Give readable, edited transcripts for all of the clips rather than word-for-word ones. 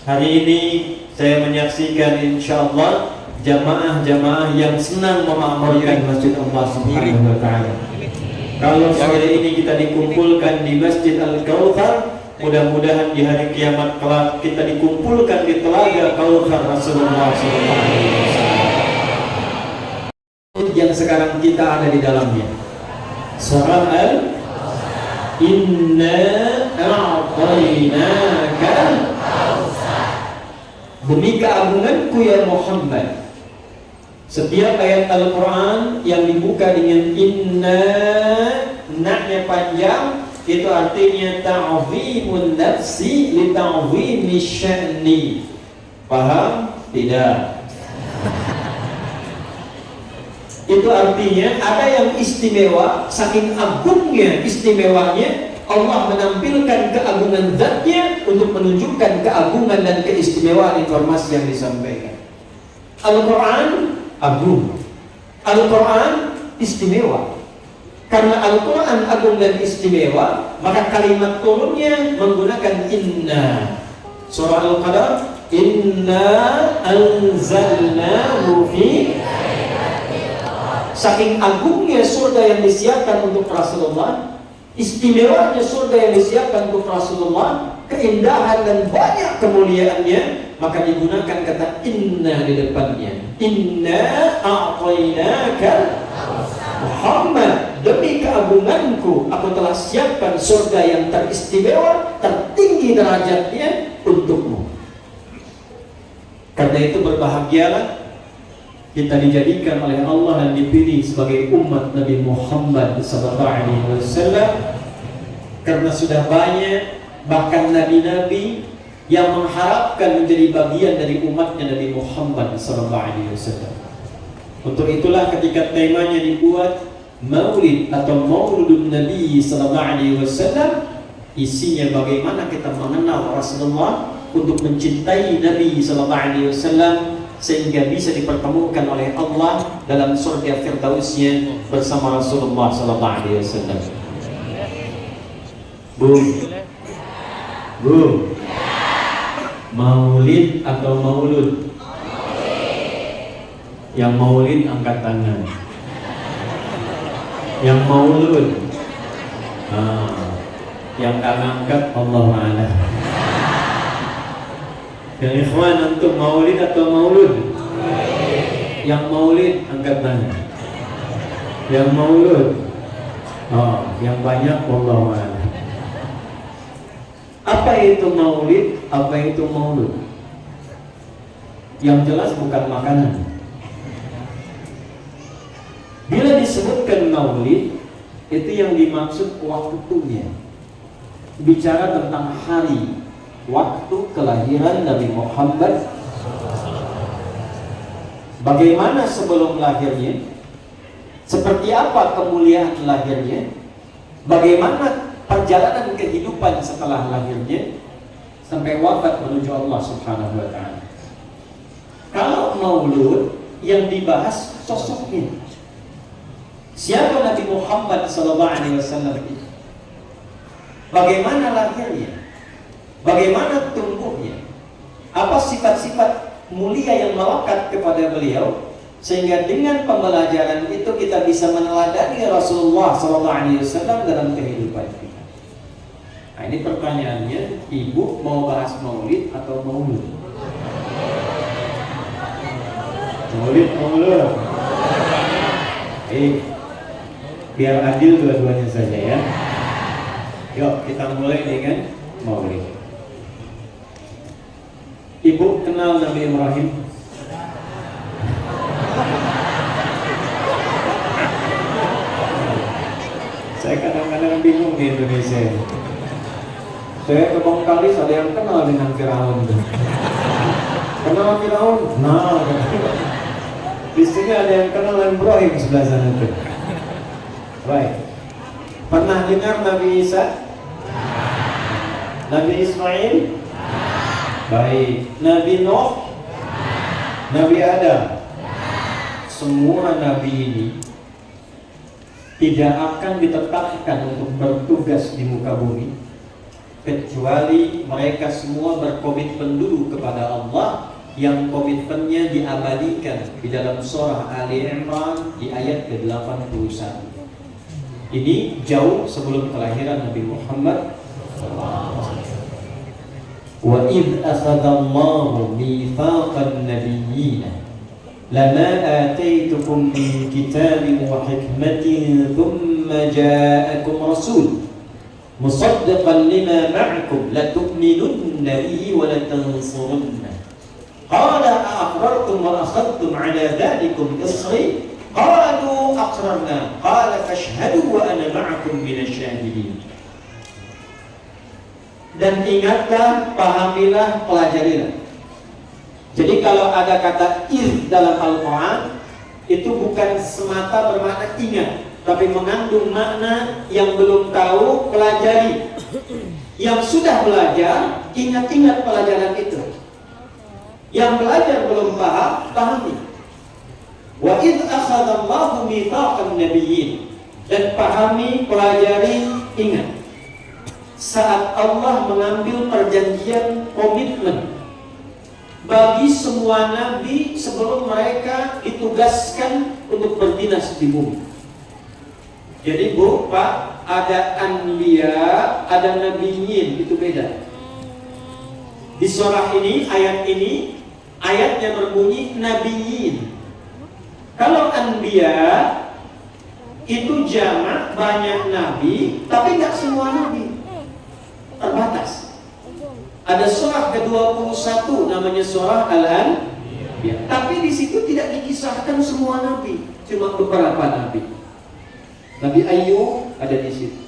Hari ini saya menyaksikan insyaallah jamaah-jamaah yang senang memakmurkan masjid Allah Subhanahu wa taala. Kalau sore ini kita dikumpulkan di Masjid Al-Kautsar, mudah-mudahan di hari kiamat kelak kita dikumpulkan di telaga Kautsar Rasulullah SAW yang sekarang kita ada di dalamnya. Surah Al Inna a'tainaka demi keagunganku ya Muhammad. Setiap ayat Al-Quran yang dibuka dengan inna, na-nya panjang, itu artinya ta'zimun nafsi li ta'zimi sya'ni. Paham? Tidak. Itu artinya ada yang istimewa, saking agungnya istimewanya Allah menampilkan keagungan zatnya untuk menunjukkan keagungan dan keistimewaan informasi yang disampaikan. Al-Quran agung, Al-Quran istimewa. Karena Al-Quran agung dan istimewa, maka kalimat turunnya menggunakan inna. Surah Al-Qadar, inna anzalnahu fi. Saking agungnya surga yang disiapkan untuk Rasulullah, istimewanya surga yang disiapkan untuk Rasulullah, keindahan dan banyak kemuliaannya, maka digunakan kata inna di depannya. Inna a'tainaka Muhammad, demi keagunganku aku telah siapkan surga yang teristimewa, tertinggi derajatnya untukmu. Karena itu berbahagialah kita dijadikan oleh Allah dan dipilih sebagai umat Nabi Muhammad SAW, karena sudah banyak bahkan nabi-nabi yang mengharapkan menjadi bagian dari umatnya Nabi Muhammad SAW. Untuk itulah ketika temanya dibuat Maulid atau Mauludun Nabi SAW, isinya bagaimana kita mengenal Rasulullah untuk mencintai Nabi SAW, sehingga bisa dipertemukan oleh Allah dalam surga Firdausnya bersama Rasulullah SAW. Bu, Maulid atau Maulud? Yang Maulid angkat tangan. Yang Maulud, yang tak angkat Allah Ta'ala. Yang ikhwan untuk Maulid atau Maulud? Yang Maulid angkat tangan. Yang Maulud, yang banyak Allah Ta'ala. Apa itu Maulid? Apa itu Maulud? Yang jelas bukan makanan. Bila disebutkan Maulid, itu yang dimaksud waktunya. Bicara tentang hari, waktu kelahiran Nabi Muhammad. Bagaimana sebelum lahirnya? Seperti apa kemuliaan lahirnya? Bagaimana perjalanan kehidupan setelah lahirnya sampai wafat menuju Allah Subhanahu wa taala. Kalau Maulud, yang dibahas sosoknya. Siapa Nabi Muhammad SAW itu? Bagaimana lahirnya? Bagaimana tumbuhnya? Apa sifat-sifat mulia yang melekat kepada beliau, sehingga dengan pembelajaran itu kita bisa meneladani Rasulullah SAW dalam kehidupan kita. Nah, ini pertanyaannya, ibu mau bahas Maulid atau Maulud? Maulud. Biar adil dua-duanya saja ya. Yuk kita mulai dengan Maulid. Ibu kenal Nabi Ibrahim? Saya kadang-kadang bingung di Indonesia. Saya ke Bangkalis ada yang kenal dengan Firaun. Kenal Firaun? Nah, di sini ada yang kenal dengan Ibrahim sebelah sana tuh. Baik. Pernah dengar Nabi Isa? Nabi Ismail? Baik. Nabi Nuh? Nabi Adam? Semua nabi ini tidak akan ditetapkan untuk bertugas di muka bumi kecuali mereka semua berkomitmen dulu kepada Allah, yang komitmennya diabadikan di dalam surah Ali Imran di ayat ke-81. Ini jauh sebelum kelahiran Nabi Muhammad. Wa idh akhadallahu mitsaqan nabiyyina lama ataitukum min kitabin wa hikmatin thumma ja'akum rasul musaddiqan lima ma'akum latu'minunna bihi wa latansurunna qala a'aqrartum wa akhadtum 'ala dhalikum isri qalu aqrarna qala fashhadu wa ana ma'akum minasyahidin. Dan ingatlah, pahamilah, pelajarilah. Jadi kalau ada kata iz dalam Al-Quran, itu bukan semata bermakna ingat, tapi mengandung makna yang belum tahu, pelajari. Yang sudah belajar, ingat-ingat pelajaran itu. Yang belajar belum paham, pahami. Wa idh akhadallahu mitsaqan nabiyyin. Dan pahami, pelajari, ingat. Saat Allah mengambil perjanjian komitmen bagi semua nabi sebelum mereka ditugaskan untuk berdinas di bumi. Jadi Bu, Pak, ada anbiya, ada nabiyyin, itu beda. Di surah ini, ayatnya berbunyi nabiyyin. Kalau anbiya itu jamak, banyak nabi, tapi nggak semua nabi. Terbatas. Ada surah ke-21 namanya surah Al-Anbiya. Tapi di situ tidak dikisahkan semua nabi, cuma beberapa nabi. Nabi Ayub ada di situ.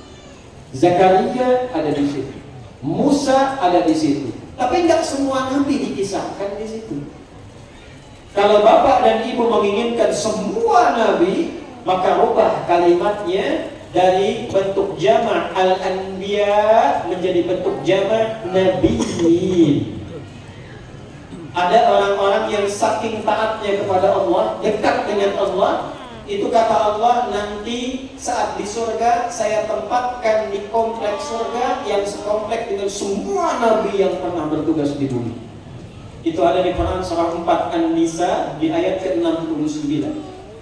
Zakaria ada di situ. Musa ada di situ. Tapi enggak semua nabi dikisahkan di situ. Kalau Bapak dan Ibu menginginkan semua nabi, maka rubah kalimatnya dari bentuk jamak al-anbiya menjadi bentuk jamak nabiyyin. Ada orang-orang yang saking taatnya kepada Allah, dekat dengan Allah, itu kata Allah, nanti saat di surga saya tempatkan di kompleks surga yang sekompleks dengan semua nabi yang pernah bertugas di bumi. Itu ada di Quran surah 4 An-Nisa di ayat ke-69.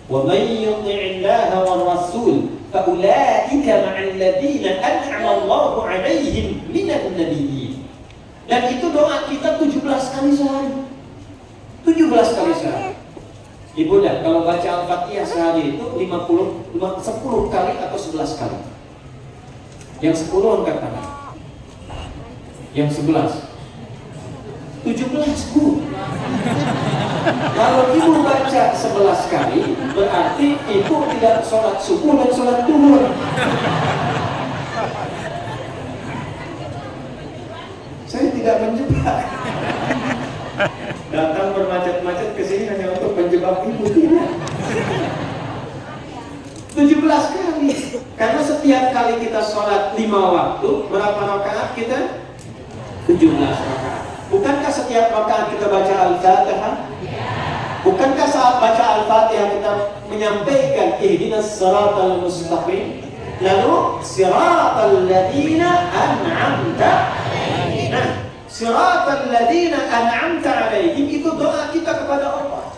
Wa may yuti'illaha war rasul faulaika ma'al ladzina an'ama Allahu 'alaihim minan nabiyyin. Dan itu doa kita 17 kali sehari. 17 kali sehari. Ibu dah kalau baca Al-Fatihah sehari itu 10 kali atau 11 kali. Yang 10 angkat tangan. Yang 11 17 Bu. Kalau ibu baca 11 kali, berarti ibu tidak sholat subuh dan sholat duhur. Saya tidak menjebak. Datang bermacet-macet ke sini hanya untuk menjebak ibu, tidak. 17 kali. Karena setiap kali kita sholat 5 waktu, berapa rakaat kita? 17 rakaat. Bukankah setiap rakaat kita baca Al-Fatihah? Bukankah saat baca Al-Fatihah kita menyampaikan ihdinas siratal mustaqim? Lalu siratal ladzina an'amta alaihim. Nah, siratal ladzina an'amta alaihim itu doa kita kepada Allah.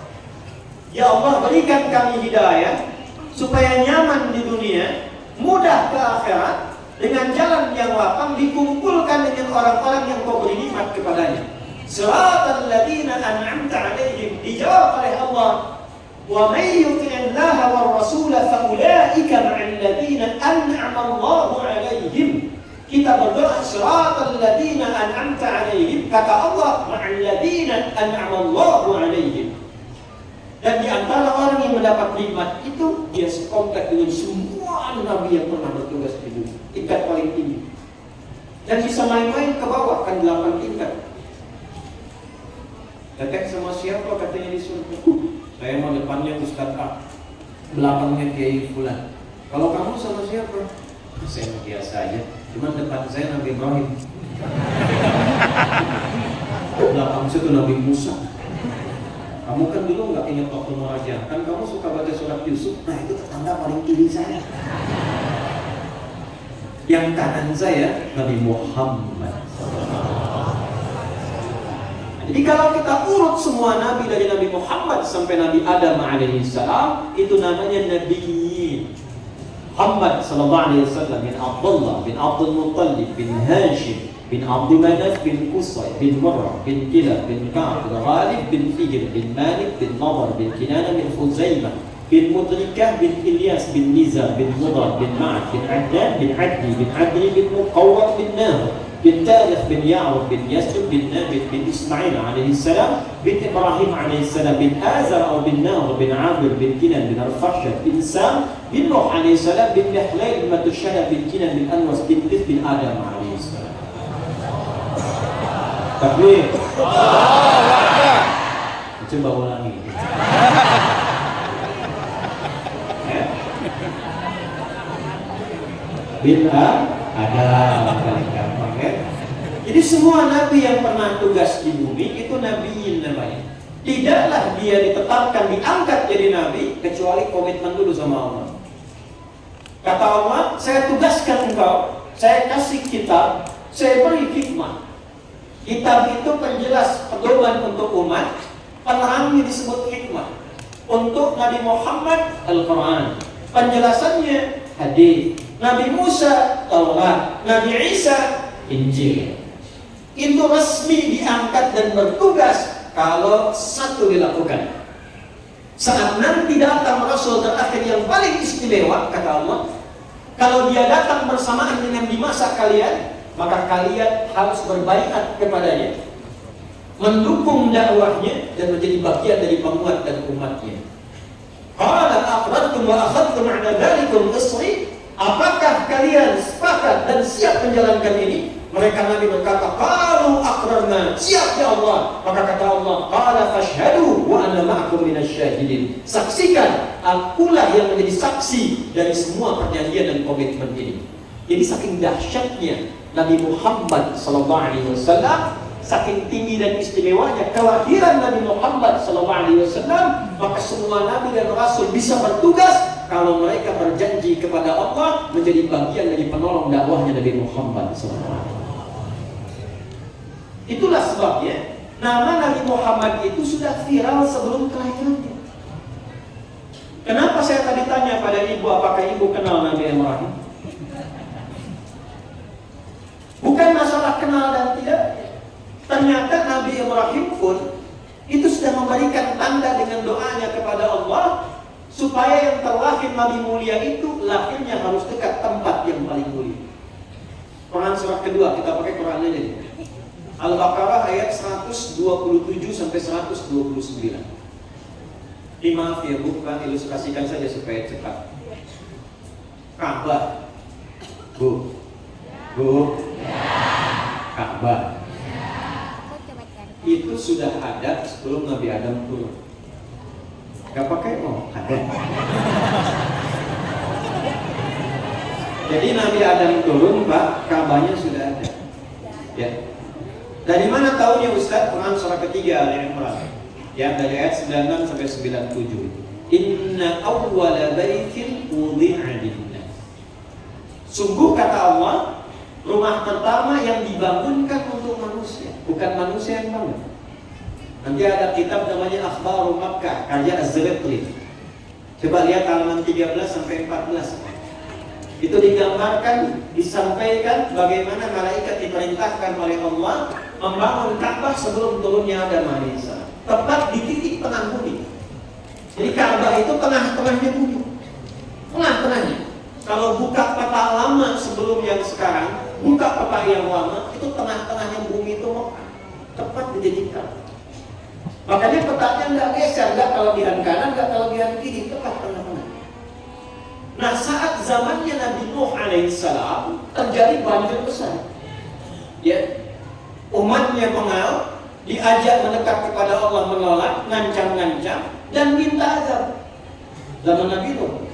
Ya Allah, berikan kami hidayah supaya nyaman di dunia, mudah ke akhirat. Dengan jalan yang lapang dikumpulkan dengan orang-orang yang kau beri nikmat kepadanya. Siratal ladzina an'amta 'alaihim, dijawab oleh Allah. Wa may yuti'illaha war rasula fa ulaika ma'al ladzina an'ama Allahu 'alaihim. Kita berdoa siratal ladzina an'amta 'alaihim, kata Allah ma'al ladzina an'ama Allahu 'alaihim. Dan di antara orang yang mendapat nikmat itu dia sekomplek dengan semua nabi yang pernah bertugas di dunia. Tingkat paling tinggi. Dan bisa main-main ke bawah, kan 8 tingkat. Datang sama siapa katanya di surga? Saya mau depannya Ustaz A, belakangnya Kiai Fulan. Kalau kamu sama siapa? Saya biasa aja, cuma depan saya Nabi Ibrahim. Belakang situ Nabi Musa. Kamu kan dulu nggak ingat waktu meraja, kan kamu suka baca surat Yusuf. Nah itu tetangga paling kiri saya. Yang kanan saya Nabi Muhammad. Jadi kalau kita urut semua nabi dari Nabi Muhammad sampai Nabi Adam alaihissalam, itu namanya nabiyyin. Muhammad sallallahu alaihi wasallam bin Abdullah bin Abdul Muttalib bin Hashim bin Abdul Manaf bin Qusay bin Murrah bin Kilab bin Ka'b bin Ghalib bin Fijr bin Malik bin Nadar bin Kinana bin Khuzaimah bin Mudrikah bin Ilyas bin Nizar bin Mudar bin Ma'ad bin Adnan bin Adli bin Adli bin Muqawwad bin Nahar bin Tarikh bin Ya'rub bin Yasub bin Nabit bin Ismail alaihissalam bin Ibrahim alaihissalam bin Azar atau bin Nahr bin Abir bin Kinan bin Arfashad bin Sam bin Nuh alaihissalam bin Mihlail bin Matushada bin Kinan bin Anwas bin Tis bin Adam alaihissalam. Takbir. Coba ulangi. Bin Adam paling gampang ya. Jadi semua nabi yang pernah tugas di bumi itu nabiyin namanya. Tidaklah dia ditetapkan diangkat jadi nabi kecuali komitmen dulu sama Allah. Kata Allah, saya tugaskan engkau, saya kasih kitab, saya beri hikmah. Kitab itu penjelas pedoman untuk umat, penerangnya disebut hikmah. Untuk Nabi Muhammad Al-Quran, penjelasannya hadis. Nabi Musa Taurat, Nabi Isa Injil. Itu resmi diangkat dan bertugas kalau satu dilakukan. Saat nanti datang Rasul terakhir yang paling istimewa, kata Allah, kalau dia datang bersamaan dengan di masa kalian, maka kalian harus berbaiat kepadanya, mendukung dakwahnya dan menjadi bagian dari penguat dan umatnya. Qala aqradtum wa akhadtum 'ala dzalikum isri. Apakah kalian sepakat dan siap menjalankan ini? Mereka Nabi berkata, qalu aqrarna, siap ya Allah. Maka kata Allah, qala fashhadu wa ana ma'akum minasyahidin. Saksikan, akulah yang menjadi saksi dari semua perjanjian dan komitmen ini. Jadi saking dahsyatnya Nabi Muhammad sallallahu alaihi wasallam, saking tinggi dan istimewanya kelahiran Nabi Muhammad sallallahu alaihi wasallam, maka semua nabi dan rasul bisa bertugas kalau mereka berjanji kepada Allah menjadi bagian dari penolong dakwahnya Nabi Muhammad SAW. Itulah sebabnya nama Nabi Muhammad itu sudah viral sebelum kelahirannya. Kenapa saya tadi tanya pada ibu, apakah ibu kenal Nabi Ibrahim? Bukan masalah kenal dan tidak. Ternyata Nabi Ibrahim pun itu sudah memberikan tanda dengan doanya kepada Allah, supaya yang terlahir Nabi mulia itu lahirnya harus dekat tempat yang paling mulia. Quran surah kedua, kita pakai Quran aja. Al-Baqarah ayat 127 sampai 129. Ini maaf ya Bu, Pak, ilustrasikan saja supaya cepat. Ka'bah. Bu. Ka'bah. Itu sudah ada sebelum Nabi Adam turun. Gak pakai ada. Jadi Nabi Adam turun, Pak, Ka'bahnya sudah ada. Ya. Dari mana tahunya Ustaz? Quran surah ketiga Ali Imran. Ya, dari ayat 96 sampai 97. Inna awwala baitin wudi'a lin-nas. Sungguh kata Allah, rumah pertama yang dibangunkan untuk manusia, bukan manusia yang bangun. Nanti ada kitab namanya Akhbaru Makkah, karya Az-Zalakhri. Coba lihat halaman 13 sampai 14. Itu digambarkan, disampaikan bagaimana malaikat diperintahkan oleh Allah membangun Ka'bah sebelum turunnya Adam alaihissalam. Tepat di titik tengah bumi. Jadi Ka'bah itu tengah-tengahnya bumi. Tengah-tengahnya. Kalau buka peta lama sebelum yang sekarang, buka peta yang lama, itu tengah-tengahnya bumi itu Mekah. Tepat di titik Ka'bah. Makanya petanya nggak geser, nggak kelebihan kanan, nggak kelebihan kiri, tepat tengah-tengah. Nah, saat zamannya Nabi Nuh alaihissalam terjadi banjir besar. Ya, umatnya pengal, diajak mendekat kepada Allah menolak, ngancam-ngancam dan minta azab. Zaman Nabi Nuh.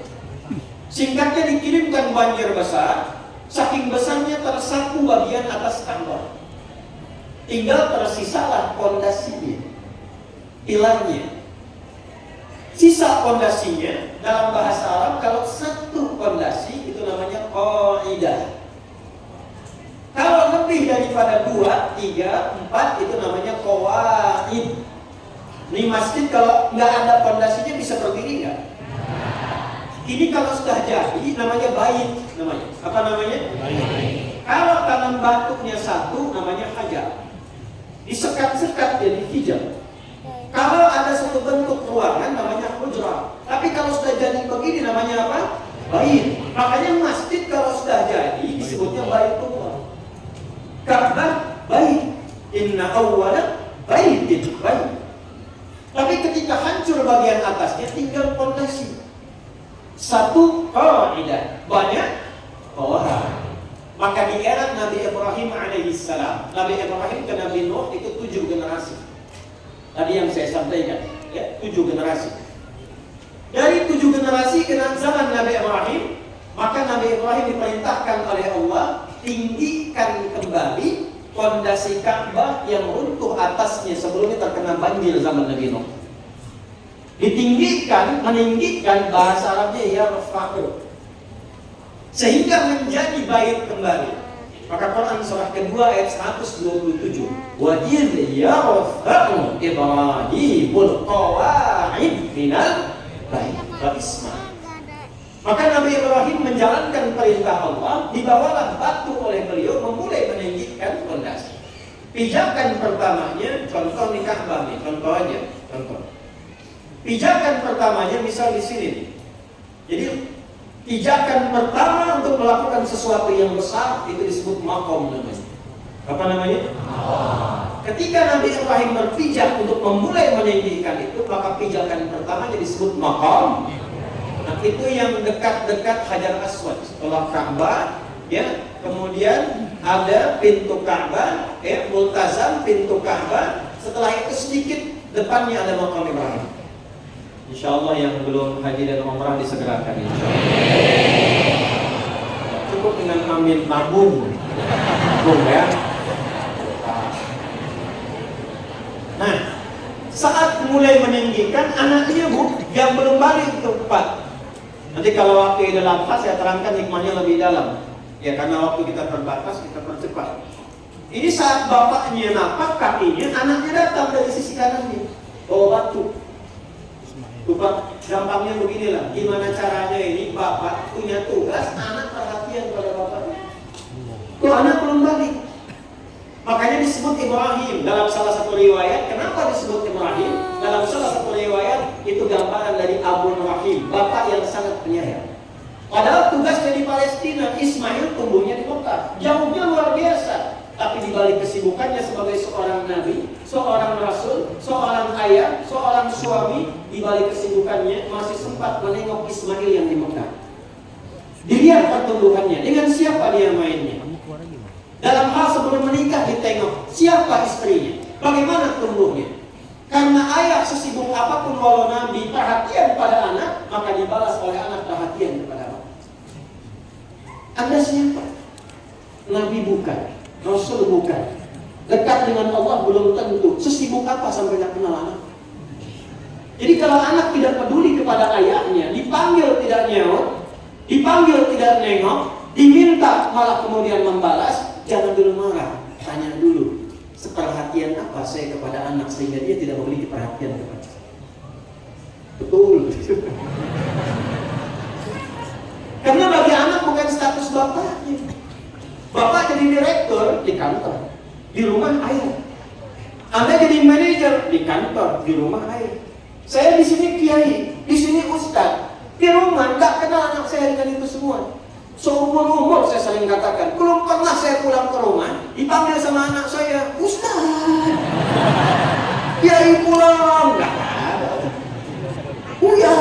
Singkatnya dikirimkan banjir besar, saking besarnya tersapu bagian atas Ka'bah. Tinggal tersisalah pondasinya, pilarnya. Sisa pondasinya dalam bahasa Arab, kalau satu pondasi itu namanya qaidah. Kalau lebih daripada 2, 3, 4 itu namanya qawaid. Ini masjid kalau nggak ada pondasinya bisa berdiri nggak? Ini kalau sudah jadi namanya bait, namanya apa namanya? Bait. Kalau tanam batunya 1 namanya hajar. Disekat-sekat jadi hijab. Kalau ada satu bentuk ruangan namanya hujrah. Tapi kalau sudah jadi begini namanya apa? Bait. Makanya masjid kalau sudah jadi disebutnya baitullah. Ka'bah bait. Inna awwala baitin bait. Tapi ketika hancur bagian atasnya tinggal fondasi. 1 qaidah, banyak qawaid. Maka di era Nabi Ibrahim alaihissalam, Nabi Ibrahim ke Nabi Nuh itu 7 generasi. Tadi yang saya sampaikan, ya, 7 generasi. Dari 7 generasi ke zaman Nabi Ibrahim, maka Nabi Ibrahim diperintahkan oleh Allah tinggikan kembali fondasi Ka'bah yang runtuh atasnya sebelumnya terkena banjir zaman Nabi Nuh. Ditinggikan, meninggikan, bahasa Arabnya yarfa'u, sehingga menjadi bait kembali. Maka Quran surah kedua ayat 127, wa idh yarfa'u Ibrahimul qawa'id minal bait wa Ismail. Maka Nabi Ibrahim menjalankan perintah Allah, dibawalah batu oleh beliau memulai meninggikan fondasi. Pijakan pertamanya, contoh di Ka'bah nih, contoh aja, contoh. Pijakan pertamanya misal di sini nih. Jadi pijakan pertama untuk melakukan sesuatu yang besar itu disebut maqam namanya. Apa namanya? Ketika Nabi Ibrahim berpijak untuk memulai meninggikan itu, maka pijakan pertamanya disebut maqam. Nah, itu yang dekat-dekat Hajar Aswad setelah Ka'bah, ya. Kemudian ada pintu Ka'bah, ya, multazam pintu Ka'bah. Setelah itu sedikit depannya ada maqam Ibrahim. Insyaallah yang belum haji dan umrah disegerakan insyaallah. Cukup dengan amin nabung ya. Nah, saat mulai meninggikan anaknya yang belum balik ke tempat. Nanti kalau waktu Idul Adha saya terangkan hikmahnya lebih dalam. Ya karena waktu kita terbatas kita percepat. Ini saat bapaknya napak kakinya, anaknya datang dari sisi kanannya bawa batu. Lupa, gampangnya beginilah. Gimana caranya ini bapak punya tugas, anak perhatian pada bapaknya. Tuh anak belum balik. Makanya disebut Ibrahim dalam salah satu riwayat. Kenapa disebut Ibrahim? Dalam salah satu riwayat itu gambaran dari Abul Rahim, bapak yang sangat penyayang. Padahal tugasnya di Palestina, Ismail tumbuhnya di Mekah. Jauhnya luar biasa. Tapi di balik kesibukannya sebagai seorang nabi, seorang rasul, seorang ayah, seorang suami, di balik kesibukannya masih sempat menengok Ismail yang di Mekah. Dilihat pertumbuhannya, dengan siapa dia mainnya. Dalam hal sebelum menikah ditengok, siapa istrinya, bagaimana tumbuhnya. Karena ayah sesibuk apapun walau nabi perhatian pada anak, maka dibalas oleh anak perhatian kepada bapak. Anda siapa? Nabi bukan, Rasul bukan, dekat dengan Allah belum tentu. Sesibuk apa sampai tidak kenal anak? Jadi kalau anak tidak peduli kepada ayahnya, dipanggil tidak nyaut, dipanggil tidak nengok, diminta malah kemudian membalas, jangan dulu marah, tanya dulu seperhatian apa saya kepada anak sehingga dia tidak memiliki perhatian kepada saya. Betul. Karena bagi anak bukan status bapaknya. Bapak jadi direktur di kantor, di rumah ayah. Anda jadi manajer di kantor, di rumah ayah. Saya di sini kiai, di sini ustaz, di rumah nggak kenal anak saya dengan itu semua. Seumur-umur saya sering katakan, belum pernah saya pulang ke rumah dipanggil sama anak saya, ustaz, kiai pulang, nggak ada. Uya,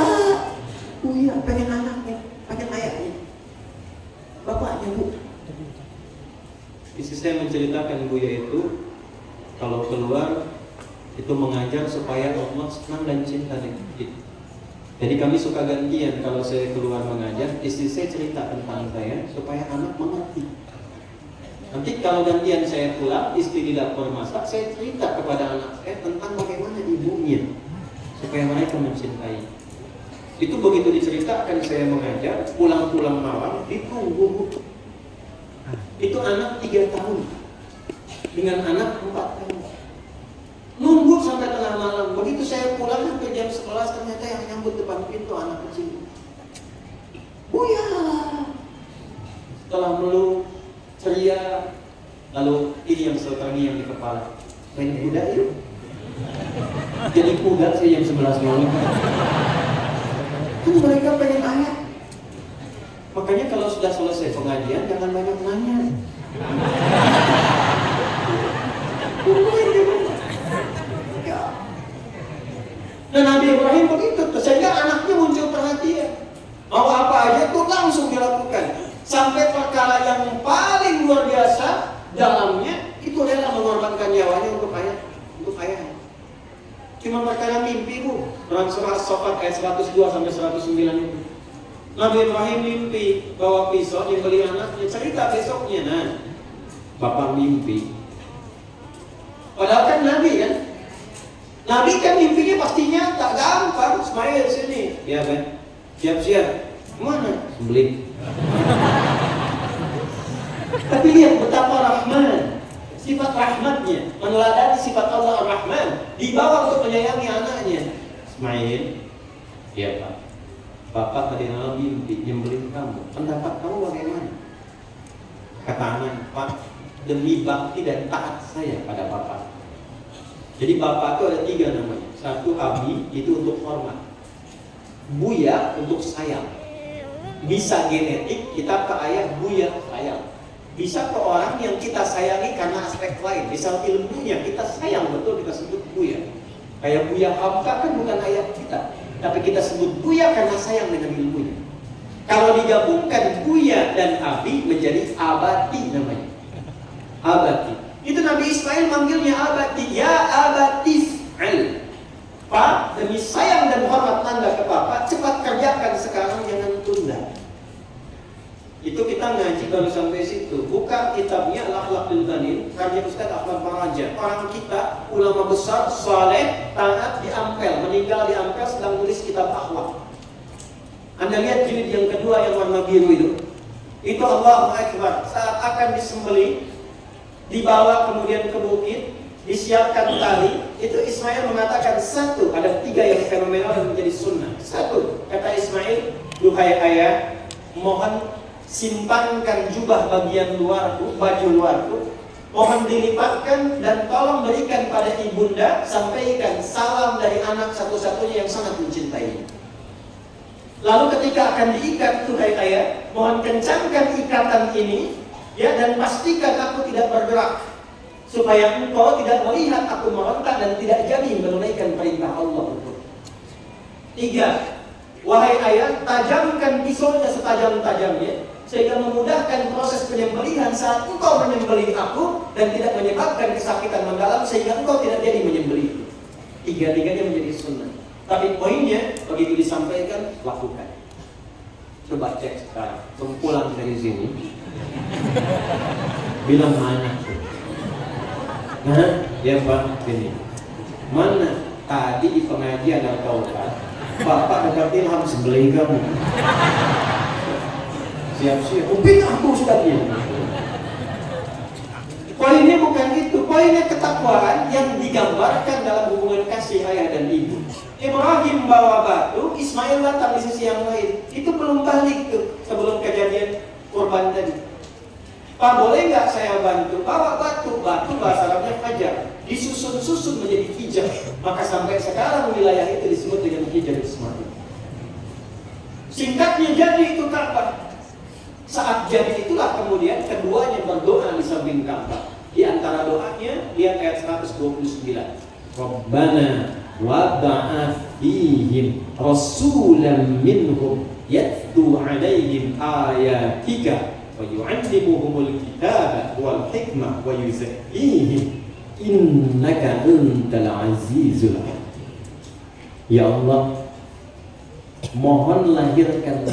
pengen anaknya, pengen ayahnya, bapaknya bu. Istri saya menceritakan Buya itu kalau keluar itu mengajar supaya Allah senang dan cinta dengan kita. Jadi kami suka gantian kalau saya keluar mengajar, istri saya cerita tentang saya supaya anak mengerti. Nanti kalau gantian saya pulang, istri di dapur masak, saya cerita kepada anak saya tentang bagaimana ibunya supaya mereka mencintai. Itu begitu diceritakan saya mengajar, pulang-pulang malam ditunggu. Itu anak 3 tahun dengan anak 4 tahun. Nunggu sampai tengah malam. Begitu saya pulang sampai jam 11, ternyata yang nyambut depan pintu anak kecil. Buya. Setelah meluk, ceria, lalu ini yang terngiang di kepala. Main kuda yuk. Jadi kuda sih jam 11 malam. Kan mereka pengen ayat. Makanya kalau sudah selesai pengajian jangan banyak nanya. Dan Nabi Ibrahim begitu, sehingga anaknya muncul perhatian. Mau apa aja tuh langsung dilakukan. Sampai perkara yang paling luar biasa dalamnya itu rela mengorbankan nyawanya untuk ayah. Cuma perkara mimpi bu. Dalam surah As-Saffat ayat 102 sampai 109 itu. Nabi Ibrahim mimpi bawa pisau dibeli anaknya. Cerita besoknya, nah, bapak mimpi. Padahal kan Nabi kan. Nabi kan mimpinya pastinya tak gampang. Ismail sini, ya kan? Siap-siap. Mana? Sembelih. Tapi lihat betapa rahman, sifat rahmatnya, meneladani sifat Allah Ar-Rahman, dibawa untuk menyayangi anaknya. Ismail, ya Pak. Bapak tadi malam mimpi nyembelih kamu. Pendapat kamu bagaimana? Kata anak, Pak, demi bakti dan taat saya pada Bapak. Jadi Bapak itu ada 3 namanya. 1 Abi, itu untuk hormat. Buya untuk sayang. Bisa genetik, kita ke ayah buya sayang. Bisa ke orang yang kita sayangi karena aspek lain. Misal ilmunya kita sayang betul, kita sebut buya. Kayak Buya Hamka kan bukan ayah kita, tapi kita sebut Buya karena sayang dengan ilmunya. Kalau digabungkan Buya dan Abi menjadi Abati namanya. Abati. Itu Nabi Ismail manggilnya Abati. Ya Abatif al. Pak, demi sayang dan hormat Anda ke Bapak, cepat kerjakan sekarang, jangan tunda. Itu kita ngaji baru sampai situ. Buka kitabnya Al-Akhlaqul Banin karya Ustaz Ahmad Maraja. Orang kita, ulama besar, saleh, taat di Ampel, meninggal di Ampel sedang nulis kitab akhlak. Anda lihat jilid yang kedua yang warna biru itu. Itu Allahu Akbar. Saat akan disembelih, dibawa kemudian ke bukit, disiapkan tali. Itu Ismail mengatakan 1, ada 3 yang fenomenal dan menjadi sunnah. 1, kata Ismail, duhai ayah, mohon simpankan jubah bagian luarku, baju luarku, mohon dilipatkan dan tolong berikan pada ibunda, sampaikan salam dari anak satu-satunya yang sangat mencintainya. Lalu ketika akan diikat, duhai ayah, mohon kencangkan ikatan ini, ya, dan pastikan aku tidak bergerak, supaya engkau tidak melihat aku meronta dan tidak jadi menunaikan perintah Allah. 3, wahai ayah, tajamkan pisaunya setajam-tajamnya, sehingga memudahkan proses penyembelihan saat engkau menyembelih aku dan tidak menyebabkan kesakitan mendalam sehingga engkau tidak jadi menyembelih. 3-tiganya menjadi sunnah. Tapi poinnya, begitu disampaikan, lakukan. Coba cek sekarang, pulang dari sini, bilang mana? Nah, ya Pak, ini mana tadi di pengajian Al-Kautsar, Bapak dekat ilham sembelih kamu. Siap-siap, upin aku Ustaznya. Poinnya bukan itu, poinnya ketakwaan yang digambarkan dalam hubungan kasih ayah dan ibu. Ibrahim bawa batu, Ismail datang di sisi yang lain. Itu belum balik tuh sebelum kejadian korban tadi. Pak, boleh nggak saya bantu? Bawa batu, batu bahasa Arabnya fajar, disusun-susun menjadi hijab. Maka sampai sekarang wilayah itu disebut dengan hijab Ismail. Singkatnya jadi itu Ka'bah. Saat jadi itulah kemudian keduanya berdoa di samping Ka'bah. Di antara doanya lihat ayat 129. Rabbana wa ba'ath fihim rasulan minhum yatlu 'alaihim ayatika wa yu'allimuhumul kitaba wal hikmah wa yuzakkihim innaka antal azizul hakim. Ya Allah, mohon lahirkan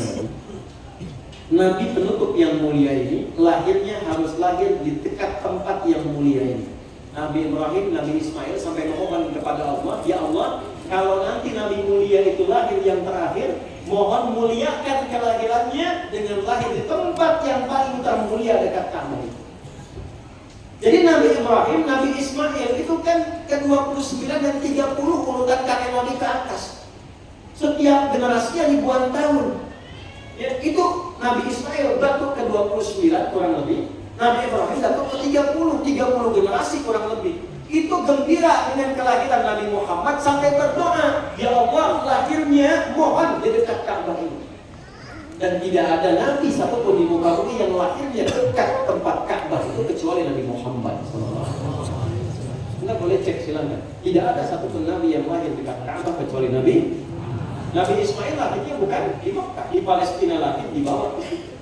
Nabi penutup yang mulia ini. Lahirnya harus lahir di dekat tempat yang mulia ini. Nabi Ibrahim, Nabi Ismail sampai memohon kepada Allah, ya Allah, kalau nanti Nabi mulia itu lahir yang terakhir, mohon muliakan kelahirannya dengan lahir di tempat yang paling termulia dekat Ka'bah itu. Jadi Nabi Ibrahim, Nabi Ismail itu kan ke-29 dan 30 urutan kakek Nabi ke atas. Setiap generasinya ribuan tahun. Ya, itu Nabi Ismail datuk ke-29 kurang lebih. Nabi Ibrahim datuk ke-30 generasi kurang lebih. Itu gembira dengan kelahiran Nabi Muhammad sampai berdoa, ya Allah, lahirnya mohon di dekat Ka'bah ini. Dan tidak ada nabi satupun di muka bumi yang lahirnya dekat tempat Ka'bah itu kecuali Nabi Muhammad SAW. Anda boleh cek silakan. Tidak ada satupun nabi yang lahir dekat Ka'bah kecuali Nabi Ismail lahirnya bukan di Makkah, di Palestina lahir di bawah di situ.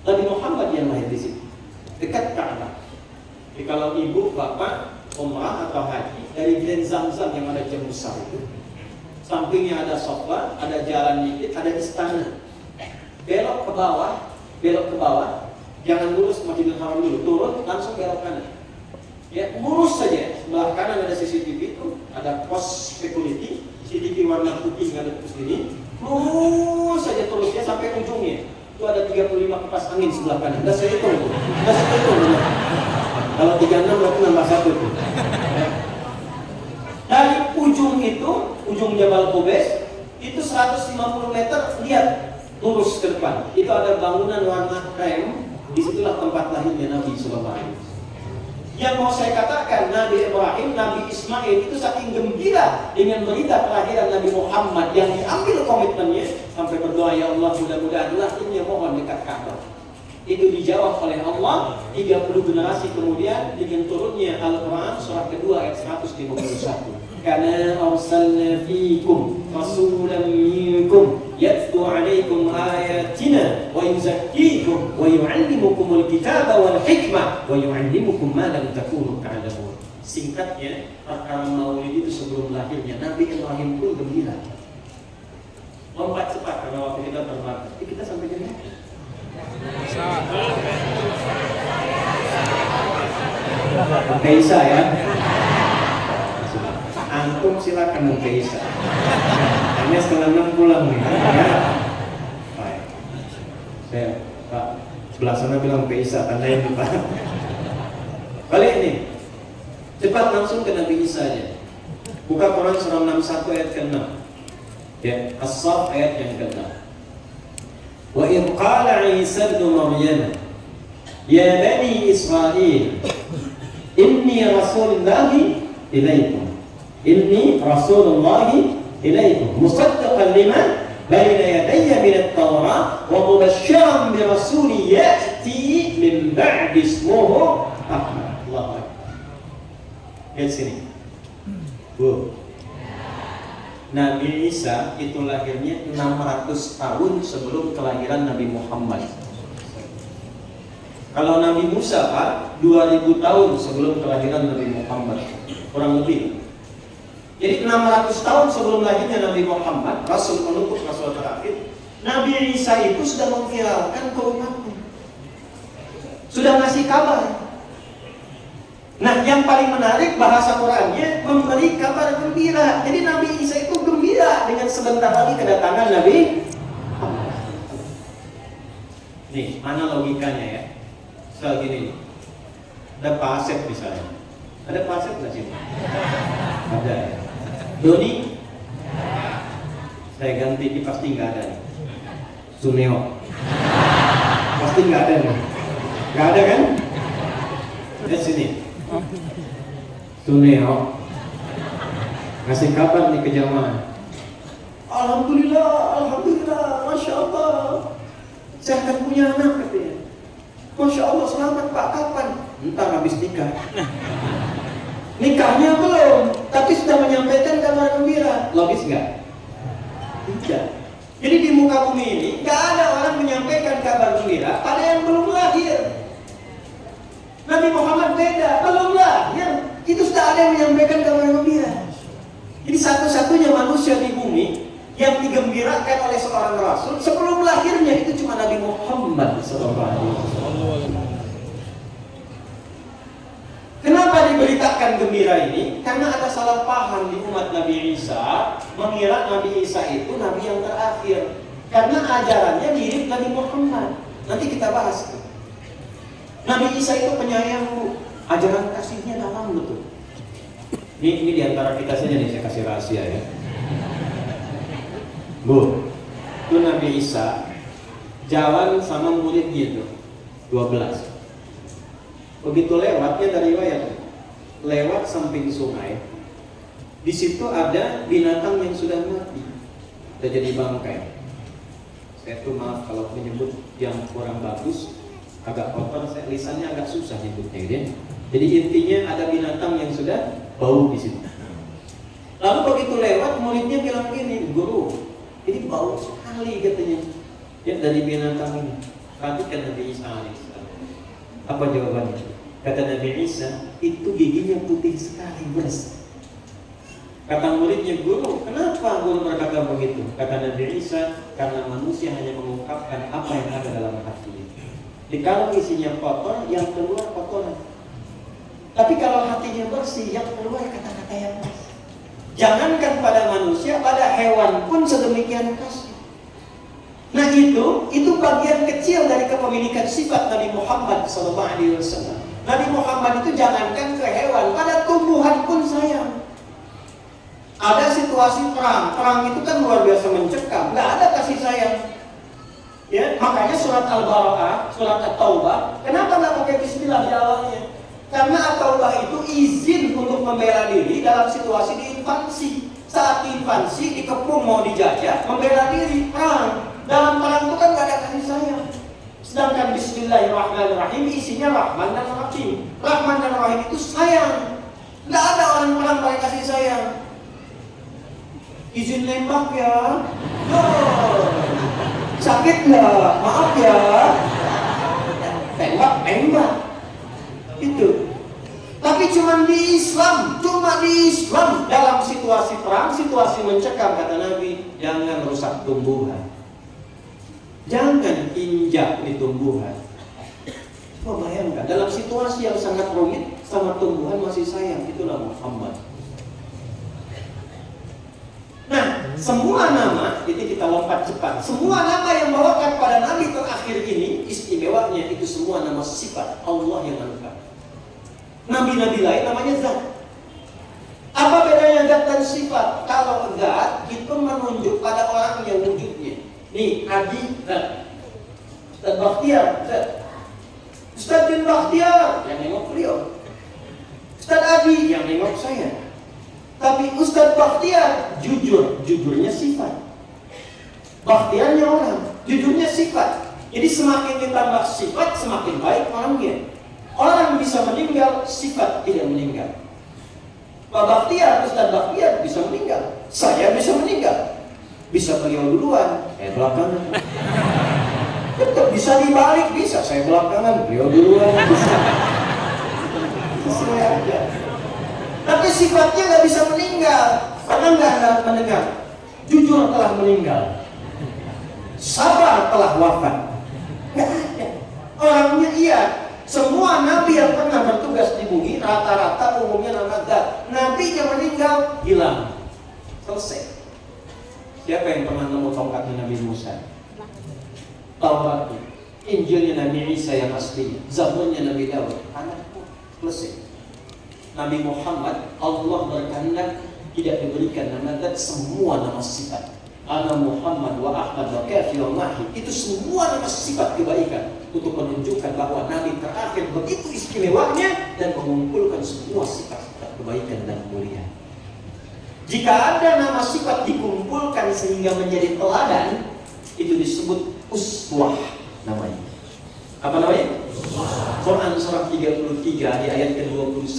Nabi Muhammad yang lahir di situ dekat Ka'bah. Jadi kalau ibu, bapak, umrah atau haji dari Grand Zamzam yang ada jam besar itu, sampingnya ada sofa, ada jalan dikit, ada istana. Belok ke bawah, jangan lurus ke Masjidil Haram dulu, turun langsung belok kanan. Ya, lurus saja. Sebelah kanan ada CCTV itu, ada pos security, CCTV warna putih ngadep ke sini. Lurus saja terus ya sampai ujungnya. Itu ada 35 kipas angin sebelah kanan. Udah saya hitung. Kalau 36 berarti nambah 1 tuh. Dari ujung itu, ujung Jabal Qubais, itu 150 meter, lihat lurus ke depan. Itu ada bangunan warna krem, disitulah tempat lahirnya Nabi SAW. Yang mau saya katakan, Nabi Ibrahim, Nabi Ismail itu saking gembira dengan berita kelahiran Nabi Muhammad yang diambil komitmennya sampai berdoa, ya Allah, mudah-mudahan lahirnya mohon dekat Ka'bah. Itu dijawab oleh Allah 30 generasi kemudian dengan turunnya Al-Quran surah kedua ayat 151. Karena arsalna fiikum rasulan minkum yatlu alaikum ayatina wa yuzakkikum wa yu'allimukumul kitaba wal hikmah wa yu'allimukum ma lam takunu ta'lamun. Singkatnya, perkara Maulid itu sebelum lahirnya Nabi Ibrahim pun gembira. Lompat cepat karena waktu kita terbatas. Kita sampai jadi Isa ya. Antum silakan Isa. Hanya setengah 6 pulang nih. Ya. Baik. Saya Pak sebelah sana bilang Isa, tandain nih Pak. Balik nih. Cepat langsung ke Nabi Isa aja. Buka Quran surah 61 ayat ke-6. Ya, As-Saff ayat yang ke-6. Wa idh qala Isa ibn Maryam ya bani Israil inni rasulullahi ilaikum musaddiqan lima baina yadayya min at-taurah wa mubashshiran bi rasulin ya'ti min ba'di ismuhu Ahmad. Allahu Akbar. Lihat sini. Bu. Nabi Isa itu lahirnya 600 tahun sebelum kelahiran Nabi Muhammad. Kalau Nabi Musa Pak, 2000 tahun sebelum kelahiran Nabi Muhammad, kurang lebih. Jadi 600 tahun sebelum lahirnya Nabi Muhammad, Rasul penutup, Rasul terakhir, Nabi Isa itu sudah memviralkan ke umatnya, sudah ngasih kabar. Nah, yang paling menarik bahasa Qurannya memberi kabar gembira. Jadi Nabi Isa itu gembira dengan sebentar lagi kedatangan Nabi Muhammad. Nih, mana logikanya ya? Soal gini, ada Pak Asep misalnya. Ada Pak Asep nggak sih? Ada. Doni? Saya ganti, ini pasti nggak ada nih. Suneo? Pasti nggak ada nih. Nggak ada kan? Lihat sini. Suneo ngasih kabar nih ke jamaah. Alhamdulillah, Masya Allah, saya akan punya anak katanya. Masya Allah, selamat Pak, kapan? Entar habis nikah. Nikahnya belum, tapi sudah menyampaikan kabar gembira. Logis nggak? Tidak. Jadi di muka bumi ini nggak ada orang menyampaikan kabar gembira pada yang belum lahir. Nabi Muhammad beda, belum lahir itu sudah ada yang menyampaikan kabar gembira. Jadi satu-satunya manusia di bumi yang digembirakan oleh seorang Rasul sebelum lahirnya itu cuma Nabi Muhammad SAW. Kenapa diberitakan akan gembira ini karena ada salah paham di umat Nabi Isa, mengira Nabi Isa itu Nabi yang terakhir. Karena ajarannya mirip Nabi Muhammad. Nanti kita bahas. Nabi Isa itu penyayang, Bu. Ajaran kasihnya dalam betul. Ini di antara kita saja nih, saya kasih rahasia ya. Bu, itu Nabi Isa jalan sama muridnya itu 12. Begitu lewatnya dari riwayat, lewat samping sungai. Di situ ada binatang yang sudah mati, sudah jadi bangkai. Saya tuh maaf kalau menyebut yang kurang bagus, agak kotor, lisannya agak susah nyebutnya gitu ya. Jadi intinya ada binatang yang sudah bau di situ. Lalu begitu lewat, muridnya bilang gini, guru, ini bau sekali katanya. Ya dari binatang ini. Perhatikan Nabi Isa alaihissalam. Apa jawabannya? Kata Nabi Isa, itu giginya putih sekali, bersih. Kata muridnya, guru, kenapa guru berkata begitu? Kata Nabi Isa, karena manusia hanya mengungkapkan apa yang ada dalam hatinya. Jadi kalau isinya kotor, yang keluar kotoran. Tapi kalau hatinya bersih, yang keluar kata-kata yang baik. Jangankan pada manusia, pada hewan pun sedemikian kasih. Nah itu bagian kecil dari kepemilikan sifat Nabi Muhammad SAW. Nabi Muhammad itu jangankan ke hewan, pada tumbuhan pun sayang. Ada situasi perang itu kan luar biasa mencekam, nggak ada kasih sayang. Ya, makanya surat Al-Baqarah, surat At-Taubah, kenapa nggak pakai bismillah di awalnya? Karena At-Taubah itu izin untuk membela diri dalam situasi di infansi. Saat di infansi, dikepung mau dijajah, membela diri, perang. Dalam perang itu kan nggak ada kasih sayang. Sedangkan Bismillahirrahmanirrahim isinya Rahman dan Rahim. Rahman dan Rahim itu sayang. Nggak ada orang perang pakai kasih sayang. Izin nembak ya. Sakit nggak? Maaf ya. Tembak. Itu. Tapi cuma di Islam dalam situasi perang, situasi mencekam, kata Nabi, jangan rusak tumbuhan. Jangan injak di tumbuhan. Coba bayangkan, dalam situasi yang sangat rumit sama tumbuhan masih sayang, itulah Muhammad. Nah, semua nama, ini kita lompat cepat. Semua nama yang melekat pada Nabi terakhir ini, istimewanya itu semua nama sifat Allah yang angkat. Nabi-nabi lain namanya zat. Apa bedanya zat dan sifat? Kalau zat itu menunjuk pada orang yang wujudnya. Nih, Adi zat, Ustaz Bakhtiar zat, Ustaz bin Bakhtiar yang nengok beliau, Ustaz Adi yang nengok saya. Tapi Ustaz Bakhtiar jujurnya sifat. Bakhtiarnya orang, jujurnya sifat. Jadi semakin ditambah sifat, semakin baik orangnya. Orang bisa meninggal, sifat tidak meninggal. Pak Bakhtiar, Ustaz Bakhtiar bisa meninggal, saya bisa meninggal. Bisa beliau duluan, saya belakangan. Tetap bisa dibalik, bisa saya belakangan, beliau duluan. Bisa. Sesuai aja. Tapi sifatnya nggak bisa meninggal. Karena nggak mendengar. Jujur telah meninggal, sabar telah wafat. Nggak ada. Orangnya iya. Semua nabi yang pernah bertugas di bumi rata-rata umumnya nama zat. Nabi yang meninggal hilang, selesai. Siapa yang pernah nemu tongkatnya Nabi Musa? Taurat, Injilnya Nabi Isa yang asli, Zaburnya Nabi Daud, anakku, selesai. Nabi Muhammad, Allah berkehendak tidak diberikan nama zat, semua nama sifat. Ana Muhammad wa Ahmad wa Kafi wa Mahi, itu semua nama sifat kebaikan untuk menunjukkan bahwa Nabi terakhir begitu istimewanya dan mengumpulkan semua sifat-sifat kebaikan dan mulia. Jika ada nama sifat dikumpulkan sehingga menjadi teladan, itu disebut uswah namanya. Apa namanya? Quran surah 33 di ayat ke-21.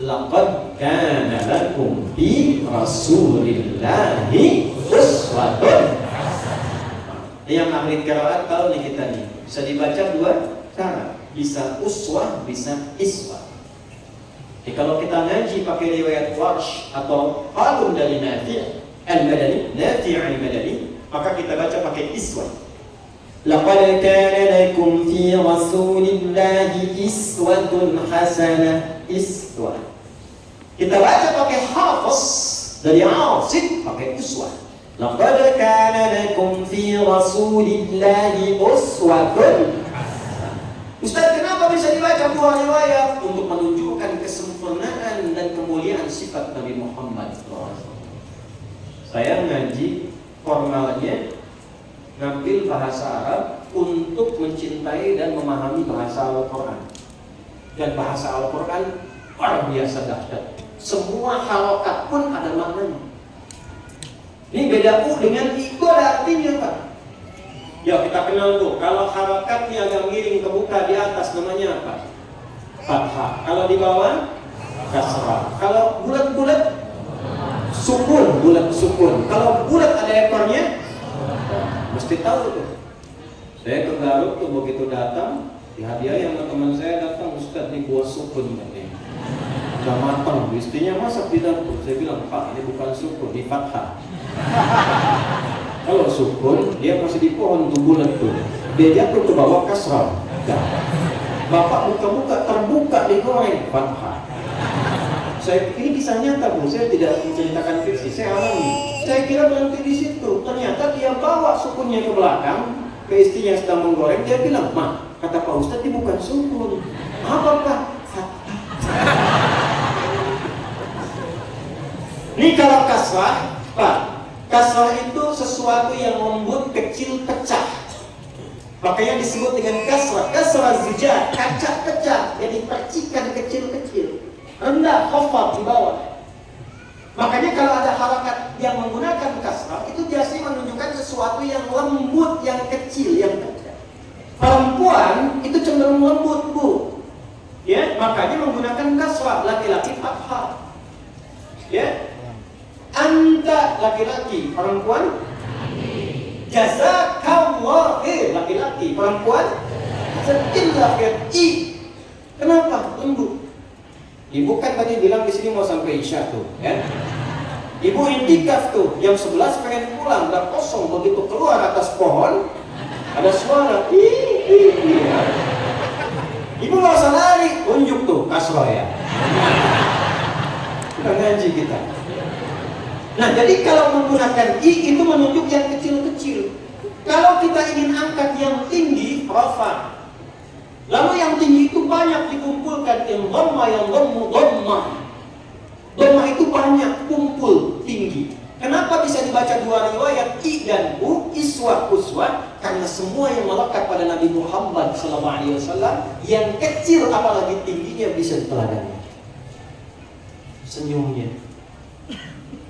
Laqad kana lakum fi Rasulillahi uswatun hasanah. Yang ahli qiraat tahu nih kita nih. Bisa dibaca dua cara. Bisa uswah, bisa iswah. Jadi kalau kita ngaji pakai riwayat Warsh atau Qalun dari Nafi' al-Madani, Nafi' al-Madani, maka kita baca pakai iswah. Laqad kana lakum fi Rasulillahi iswatun hasanah. Iswah. Kita baca pakai hafaz, dari Asim pakai uswah. Laqad kana lakum fi Rasulillahi uswatun. Ustaz, kenapa bisa dibaca dua riwayat? Untuk menunjukkan kesempurnaan dan kemuliaan sifat Nabi Muhammad SAW. Saya ngaji formalnya ngambil bahasa Arab untuk mencintai dan memahami bahasa Al-Quran. Dan bahasa Al-Quran luar biasa dahsyat. Semua harokat pun ada maknanya. Ini beda U dengan I itu ada artinya, Pak. Ya kita kenal tuh, kalau harokatnya agak miring kebuka di atas namanya apa? Fathah. Kalau di bawah kasrah. Kalau bulat-bulat sukun, bulat sukun. Kalau bulat ada ekornya, mesti tahu tuh. Saya ke Garut tuh begitu datang, dihadiahi sama teman saya datang, Ustaz ini buah sukun katanya. Udah matang, istrinya masak di dapur. Saya bilang, Pak ini bukan sukun, ini fathah. Kalau sukun, dia masih di pohon tuh bulat tuh. Dia jatuh ke bawah kasrah. Bapak buka-buka terbuka digoreng fathah. Ini kisah nyata Bu, saya tidak menceritakan fiksi, saya alami. Saya kira berhenti di situ. Ternyata dia bawa sukunnya ke belakang, ke istrinya sedang menggoreng. Dia bilang, Ma, kata Pak Ustadz ini bukan sukun. Apa Pak? Fathah. Ini kalau kasrah, Pak, kasrah itu sesuatu yang lembut, kecil, pecah. Makanya disebut dengan kasrah. Kasrah zujat, kaca pecah, jadi percikan kecil-kecil. Rendah, khafat di bawah. Makanya kalau ada harakat yang menggunakan kasrah, itu biasanya menunjukkan sesuatu yang lembut, yang kecil, yang pecah. Perempuan itu cenderung lembut, Bu. Ya, makanya menggunakan kasrah. Laki-laki fathah. Ya. Anta laki-laki, perempuan jazakallah laki-laki, perempuan sedillah I. Kenapa? Lembut. Ibu kan tadi bilang di sini mau sampai Isya tuh, ya. Ibu intikaf tuh, jam 11 pengen pulang, udah kosong, begitu keluar atas pohon ada suara ya. Ibu nggak usah lari, tunjuk tuh kasroh ya. Kita ngaji kita. Nah, jadi kalau menggunakan I itu menunjuk yang kecil-kecil. Kalau kita ingin angkat yang tinggi, rafa. Lalu yang tinggi itu banyak dikumpulkan, yang dhamma. Dhamma itu banyak kumpul tinggi. Kenapa bisa dibaca dua riwayat I dan U, iswah uswah? Karena semua yang melekat pada Nabi Muhammad SAW, yang kecil apalagi tingginya bisa diteladani. Senyumnya,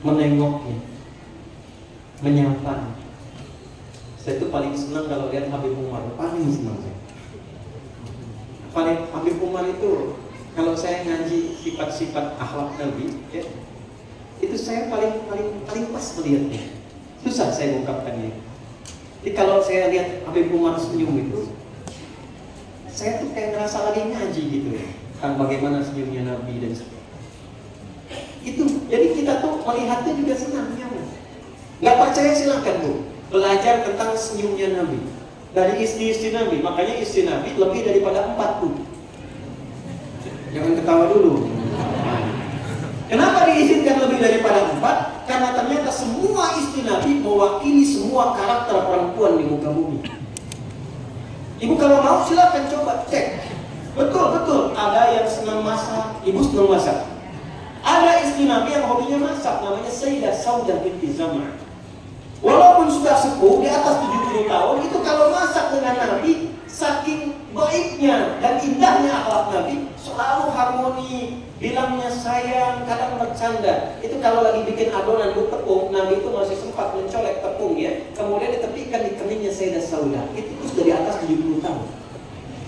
menengoknya, menyapa. Saya itu paling senang kalau lihat Habib Umar, paling senang saya. Habib Umar itu kalau saya ngaji sifat-sifat akhlak Nabi, ya, itu saya paling pas melihatnya. Susah saya mengungkapkannya. Jadi kalau saya lihat Habib Umar senyum itu, saya tuh kayak ngerasa lagi ngaji gitu ya, tentang bagaimana senyumnya Nabi dan sebagainya. Itu, jadi kita tuh melihatnya juga senang, nyaman. Nggak percaya silakan Bu, belajar tentang senyumnya Nabi dari istri-istri Nabi. Makanya istri Nabi lebih daripada 4 Bu. Jangan ketawa dulu. Kenapa diizinkan lebih daripada 4? Karena ternyata semua istri Nabi mewakili semua karakter perempuan di muka bumi. Ibu kalau mau silakan coba cek. Betul. Ada yang senang masak, ibu senang masak. Ada istri Nabi yang hobinya masak, namanya Sayyidah Saudah binti Zam'ah. Walaupun sudah sepuh, di atas 70 tahun, itu kalau masak dengan Nabi, saking baiknya dan indahnya akhlak Nabi, selalu harmoni, bilangnya sayang, kadang bercanda. Itu kalau lagi bikin adonan tepung, Nabi itu masih sempat mencolek tepung ya, kemudian ditepikan di keningnya Sayyidah Saudah. Itu sudah di atas 70 tahun.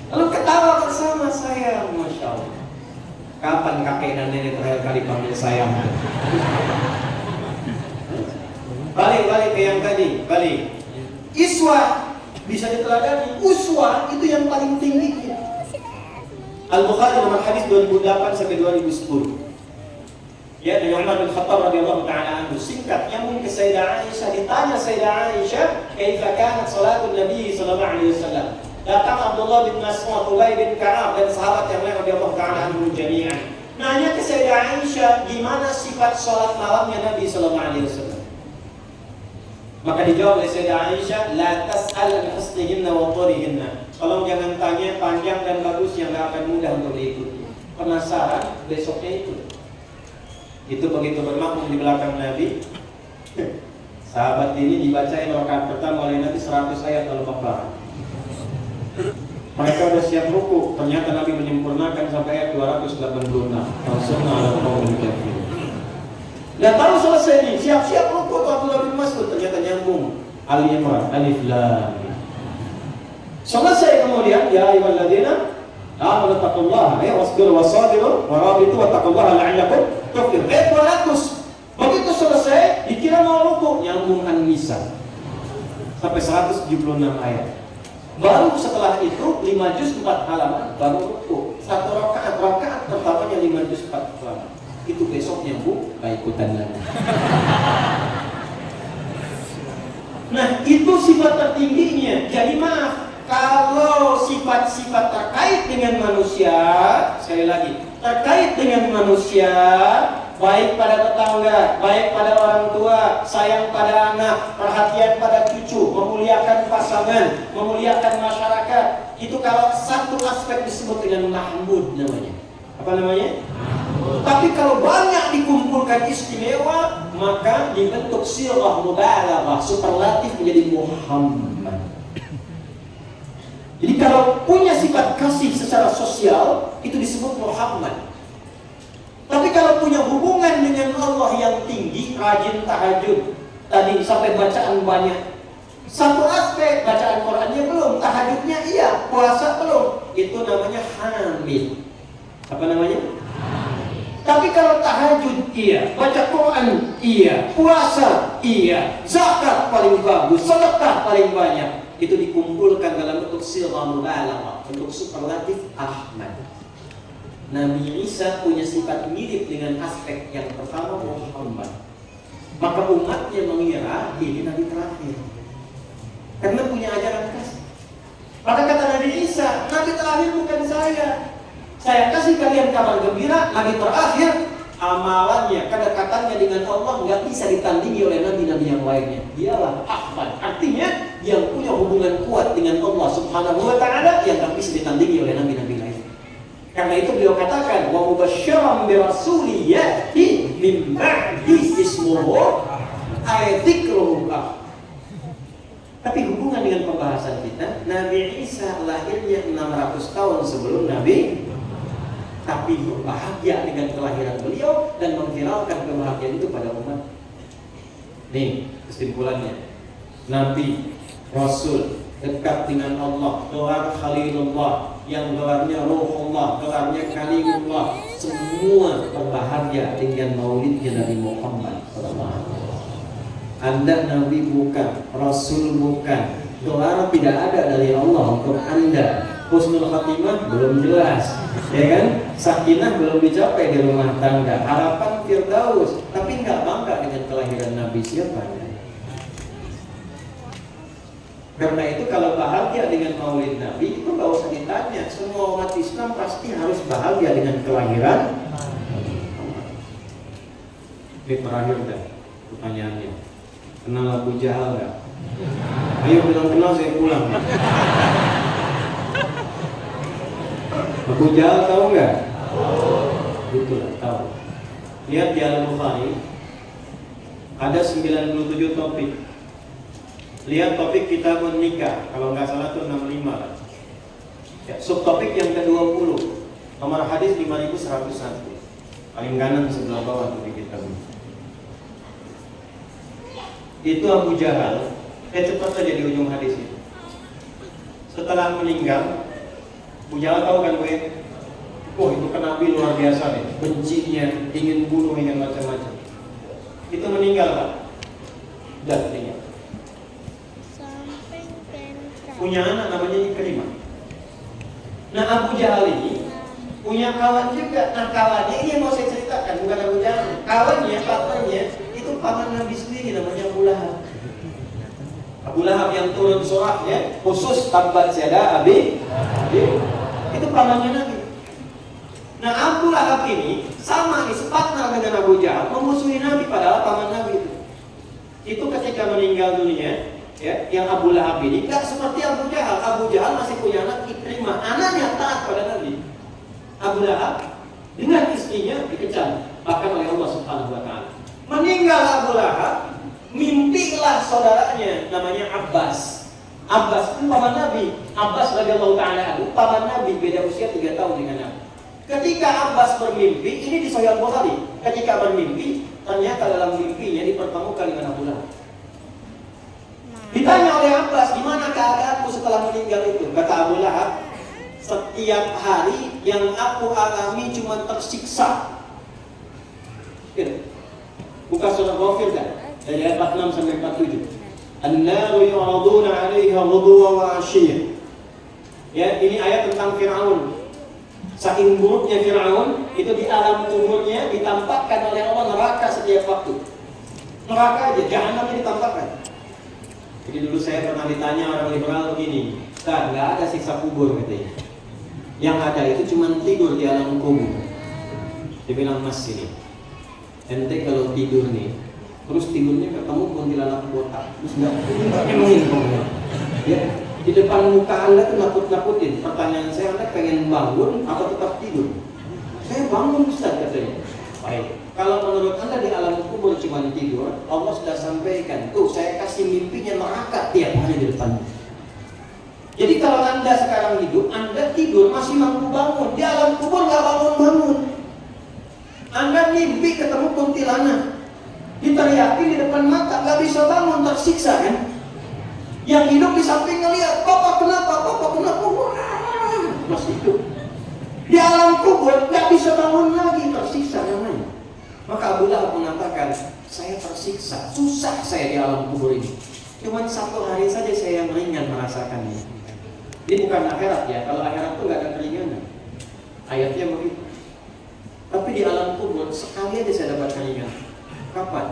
Lalu ketawa bersama sayang, Masya Allah. Kapan kakek dan nenek terakhir kali panggil sayang? Balik ke yang tadi. Balik. Iswah bisa diteladani. Uswah itu yang paling tinggi. Al-Bukhari nomor hadis 2008 sampai 2010. Ya, dari Umar bin Khattab radhiyallahu taala anhu, singkat nyambung ke Sayyidah Aisyah. Ditanya Sayyidah Aisyah, "Kaifa kanat salatun Nabi sallallahu alaihi wasallam?" Datang Abdullah bin Mas'ud, Ubay bin Ka'ab dan sahabat yang lain radhiyallahu ta'ala anhum jami'an. Nanya ke Sayyidah Sayyidah Aisyah, gimana sifat sholat malamnya Nabi Sallallahu Alaihi Wasallam? Maka dijawab oleh Sayyidah Aisyah, la tas'al an husnihinna wa turihinna. Tolong jangan tanya panjang dan bagusnya, nggak akan mudah untuk diikuti. Penasaran, besoknya ikut. Itu begitu bermakmum di belakang Nabi. Sahabat ini dibacain rakaat pertama oleh Nabi 100 ayat Al-Baqarah. Mereka sudah siap ruku, ternyata Nabi menyempurnakan sampai ayat 286. Rasulullah al-Qawmi kafir. Dan tahu selesai nih, siap-siap ruku tuh Abdullah bin Mas'ud, ternyata nyambung Ali Imran, Alif Lam. Selesai kemudian, ya ayyuhalladzina amanu taqullaha wasbiru wasabiru warabitu wattaqullaha la'allakum tuflihun. 200. Begitu selesai, dikira mau ruku, nyambung An-Nisa sampai 176 ayat. Baru setelah itu 5 juz 4 halaman baru ruku. Satu rakaat pertamanya 5 juz 4 halaman. Itu besoknya Bu, gak ikutan lagi. Nah, itu sifat tertingginya. Jadi maaf, kalau sifat-sifat terkait dengan manusia, sekali lagi, terkait dengan manusia, baik pada tetangga, baik pada orang tua, sayang pada anak, perhatian pada cucu, memuliakan pasangan, memuliakan masyarakat. Itu kalau satu aspek disebut dengan mahmud namanya. Apa namanya? Tapi kalau banyak dikumpulkan istimewa, maka dibentuk sirah mubalaghah, superlatif menjadi Muhammad. Jadi kalau punya sifat kasih secara sosial, itu disebut Muhammad. Tapi kalau punya hubungan dengan Allah yang tinggi, rajin tahajud, tadi sampai bacaan banyak. Satu aspek bacaan Qurannya belum, tahajudnya iya, puasa belum. Itu namanya hamid. Apa namanya? Tapi kalau tahajud iya, baca Quran iya, puasa iya, zakat paling bagus, sedekah paling banyak, itu dikumpulkan dalam bentuk sirah mubalaghah, bentuk superlatif Ahmad. Nabi Isa punya sifat mirip dengan aspek yang pertama Muhammad. Maka umatnya mengira ini Nabi terakhir karena punya ajaran kasih. Maka kata Nabi Isa, Nabi terakhir bukan saya. Saya kasih kalian kabar gembira, Nabi terakhir. Amalannya, kedekatannya dengan Allah nggak bisa ditandingi oleh nabi-nabi yang lainnya. Dialah Ahmad. Artinya yang punya hubungan kuat dengan Allah Subhanahu wa Ta'ala yang nggak bisa ditandingi oleh nabi-nabi lain. Karena itu beliau katakan, wa mubasysyiran bi rasulin ya'ti min ba'di ismuhu dzikruhu. Tapi hubungan dengan pembahasan kita, Nabi Isa lahirnya 600 tahun sebelum Nabi, tapi bahagia dengan kelahiran beliau dan memviralkan kebahagiaan itu pada umat. Nih kesimpulannya, Nabi, Rasul, dekat dengan Allah, gelar Khalilullah, yang gelarnya Ruhullah, gelarnya Kalimullah, semua berbahagia dengan maulidnya Nabi Muhammad SAW. Anda Nabi bukan, Rasul bukan, gelar tidak ada dari Allah untuk Anda. Husnul Khatimah belum jelas, ya kan? Sakinah belum dicapai di rumah tangga, harapan Firdaus, tapi nggak bangga dengan kelahiran Nabi siapa? Karena itu kalau bahagia dengan maulid Nabi itu nggak usah ditanya, semua umat Islam pasti harus bahagia dengan kelahiran. Ini terakhir dah pertanyaannya, kenal Abu Jahal nggak? Ayo bilang kenal, saya pulang. Abu Jahal tahu nggak? Itulah tahu. Lihat di Al-Bukhari ada 97 topik. Lihat topik kitabun nikah, kalau nggak salah itu 65 lah. Ya, subtopik yang ke-20, nomor hadis 5101, paling kanan sebelah bawah topik kitab. Itu Abu Jahal. Cepat saja di ujung hadis itu. Setelah meninggal, Abu Jahal tahu kan gue? Oh itu kan Nabi luar biasa nih, bencinya, ingin bunuh, ingin macam-macam. Itu meninggal Pak. Udah meninggal. Punya anak namanya Ikrimah. Nah Abu Jahal ini punya kawan juga. Nah kawannya ini yang mau saya ceritakan, bukan Abu Jahal. Kawannya, partnernya itu paman Nabi sendiri, namanya Abu Lahab. Abu Lahab yang turun surah ya, khusus tabbat yada Abi. Itu pamannya Nabi. Nah, Abu Lahab ini sama nih, separtner dengan Abu Jahal, memusuhi Nabi, padahal paman Nabi itu. Itu ketika meninggal dunia, ya, yang Abu Lahab ini gak seperti Abu Jahal. Abu Jahal masih punya anak Ikrimah, anaknya taat pada Nabi. Abu Lahab dengan istrinya dikecam bahkan oleh Allah Subhanahu wa taala. Meninggal Abu Lahab, mimpilah saudaranya namanya Abbas. Abbas itu paman Nabi. Abbas radhiyallahu taala anhu, paman Nabi, beda usia 3 tahun dengan Nabi. Ketika Abbas bermimpi, ini di Sahih Bukhari. Ketika bermimpi, ternyata dalam mimpinya dipertemukan dengan Abu Lahab. Ditanya oleh Abbas, gimana keadaanmu setelah meninggal itu? Kata Abu Lahab, setiap hari yang aku alami cuma tersiksa. Buka surah Ghafir kan? Dari ayat 46 sampai 47. An-naru yu'raduna 'alaiha ghuduwwan wa 'ashiyyan. Ya, ini ayat tentang Firaun. Saking buruknya Firaun, itu di alam kuburnya ditampakkan oleh Allah neraka setiap waktu. Neraka aja, jahanamnya ditampakkan. Jadi dulu saya pernah ditanya orang liberal begini, "Ustaz, nggak ada siksa kubur," katanya. Yang ada itu cuma tidur di alam kubur. Dia bilang, "Mas ini, ente kalau tidur nih, terus tidurnya ketemu kuntilanak botak, terus nggak nyemungin kamu, ya di depan muka anda tuh nakut-nakutin. Pertanyaan saya, anda pengen bangun atau tetap tidur?" "Saya bangun, Ustaz," katanya. Baik. Kalau menurut anda di alam kubur cuma tidur, Allah sudah sampaikan, tuh saya kasih mimpinya neraka tiap hari di depan. Jadi kalau anda sekarang hidup, anda tidur masih mampu bangun. Di alam kubur nggak bangun-bangun. Anda mimpi ketemu kuntilanak, diteriaki di depan mata, nggak bisa bangun, tersiksa kan? Yang hidup di samping ngeliat, "Papa kenapa? Papa kenapa?" Wah, masih hidup. Di alam kubur nggak bisa bangun lagi, tersiksa namanya. Maka Abu Lahab mengatakan, "Saya tersiksa, susah saya di alam kubur ini. Cuma 1 hari saja saya yang ringan merasakannya." Ini bukan akhirat ya, kalau akhirat itu nggak ada keringanan. Ayatnya begitu. Tapi di alam kubur sekali aja saya dapat keringanan. Kapan?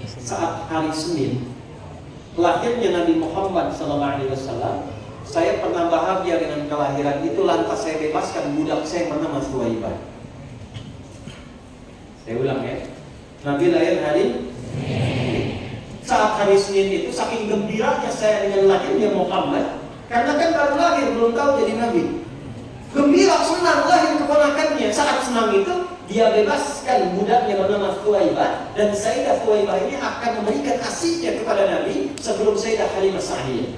Saat hari Senin, lahirnya Nabi Muhammad SAW. Saya pernah bahagia dengan kelahiran itu, lantas saya bebaskan budak saya bernama Thuwaibah. Saya ulang ya, Nabi lahir hari saat hari Senin itu, saking gembiranya saya dengan lahirnya Muhammad, karena kan baru lahir, belum tahu jadi Nabi. Gembira, senang lahir keponakannya. Saat senang itu, dia bebaskan budaknya bernama Thuwaibah, dan Sayyidah Thuwaibah ini akan memberikan ASInya kepada Nabi sebelum Sayyidah Halimah Sa'diyah.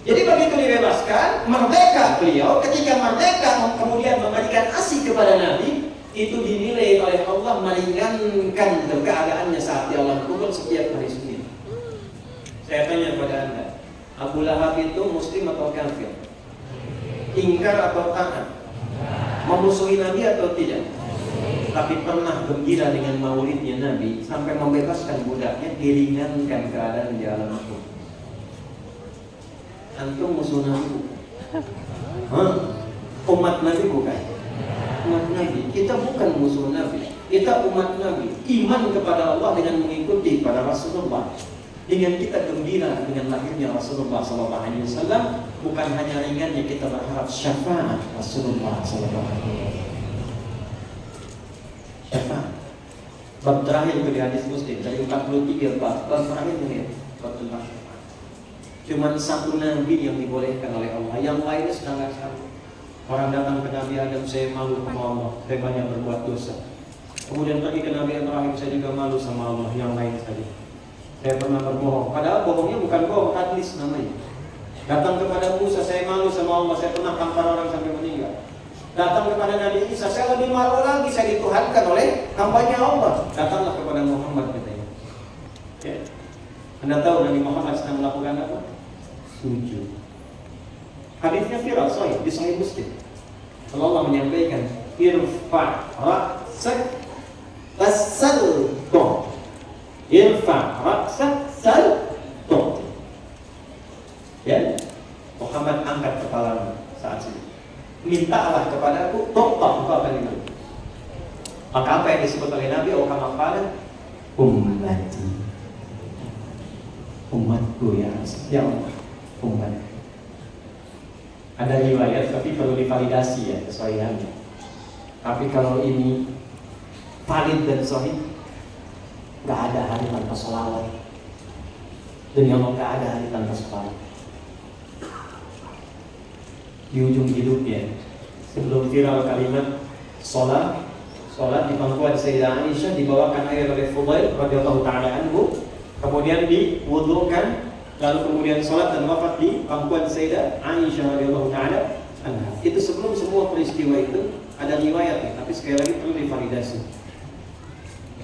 Jadi begitu dibebaskan, merdeka beliau. Ketika merdeka, kemudian memberikan ASI kepada Nabi, itu dinilai oleh Allah meringankan keadaannya saat di alam kubur setiap hari Senin. Saya tanya kepada anda, Abu Lahab itu muslim atau kafir? Ingkar atau taat? Memusuhi Nabi atau tidak? Tapi pernah gembira dengan maulidnya Nabi, sampai membebaskan budaknya, diringankan keadaan di alam kubur. Antum musuh Nabi? Umat Nabi bukan? Umat Nabi. Kita bukan musuh Nabi, kita umat Nabi. Iman kepada Allah dengan mengikuti pada Rasulullah, dengan kita gembira dengan lahirnya Rasulullah SAW. Bukan hanya ringannya, kita berharap syafaat Rasulullah SAW. Syafaat. Bab terakhir itu di hadis Muslim dari 43 bab terakhir ini, bab tentang syafaat. Cuma satu Nabi yang dibolehkan oleh Allah, yang lainnya sudah nggak sama. Orang datang ke Nabi Adam, "Saya malu sama Allah, saya banyak berbuat dosa." Kemudian pergi ke Nabi Ibrahim, "Saya juga malu sama Allah." Yang lain tadi, "Saya pernah berbohong." Padahal bohongnya bukan bohong, tadlis namanya. Datang kepada Musa, "Saya malu sama Allah, saya pernah tampar orang sampai meninggal." Datang kepada Nabi Isa, "Saya lebih malu lagi, saya dituhankan oleh hambanya Allah." Datanglah kepada Muhammad katanya. Ya. Anda tahu Nabi Muhammad sedang melakukan apa? Sujud. Hadisnya viral, sahih di Sahih Muslim. Allah menyampaikan, "Irfa' ra'sak as-salto." Irfa' ra'sak salto. Ya, Muhammad angkat kepalamu saat itu. "Mintalah kepadaku, to'ta," engkau akan diberi. Maka apa yang disebut oleh Nabi? "Oh kama qala ummati." Umatku ya Allah, umat. Ada riwayat tapi perlu divalidasi ya kesahihannya. Tapi kalau ini valid dan sahih, nggak ada hari tanpa sholawat. Demi Allah nggak ada hari tanpa sholawat. Di ujung hidupnya, sebelum viral kalimat sholat di pangkuan Sayyidah Aisyah, dibawakan air oleh Fudail radhiyallahu ta'ala anhu, kemudian diwudukan, lalu kemudian sholat dan wafat di pangkuan Sayyidah Aisyah radhiyallahu ta'ala anha. Itu sebelum semua peristiwa itu ada riwayatnya, tapi sekali lagi perlu divalidasi.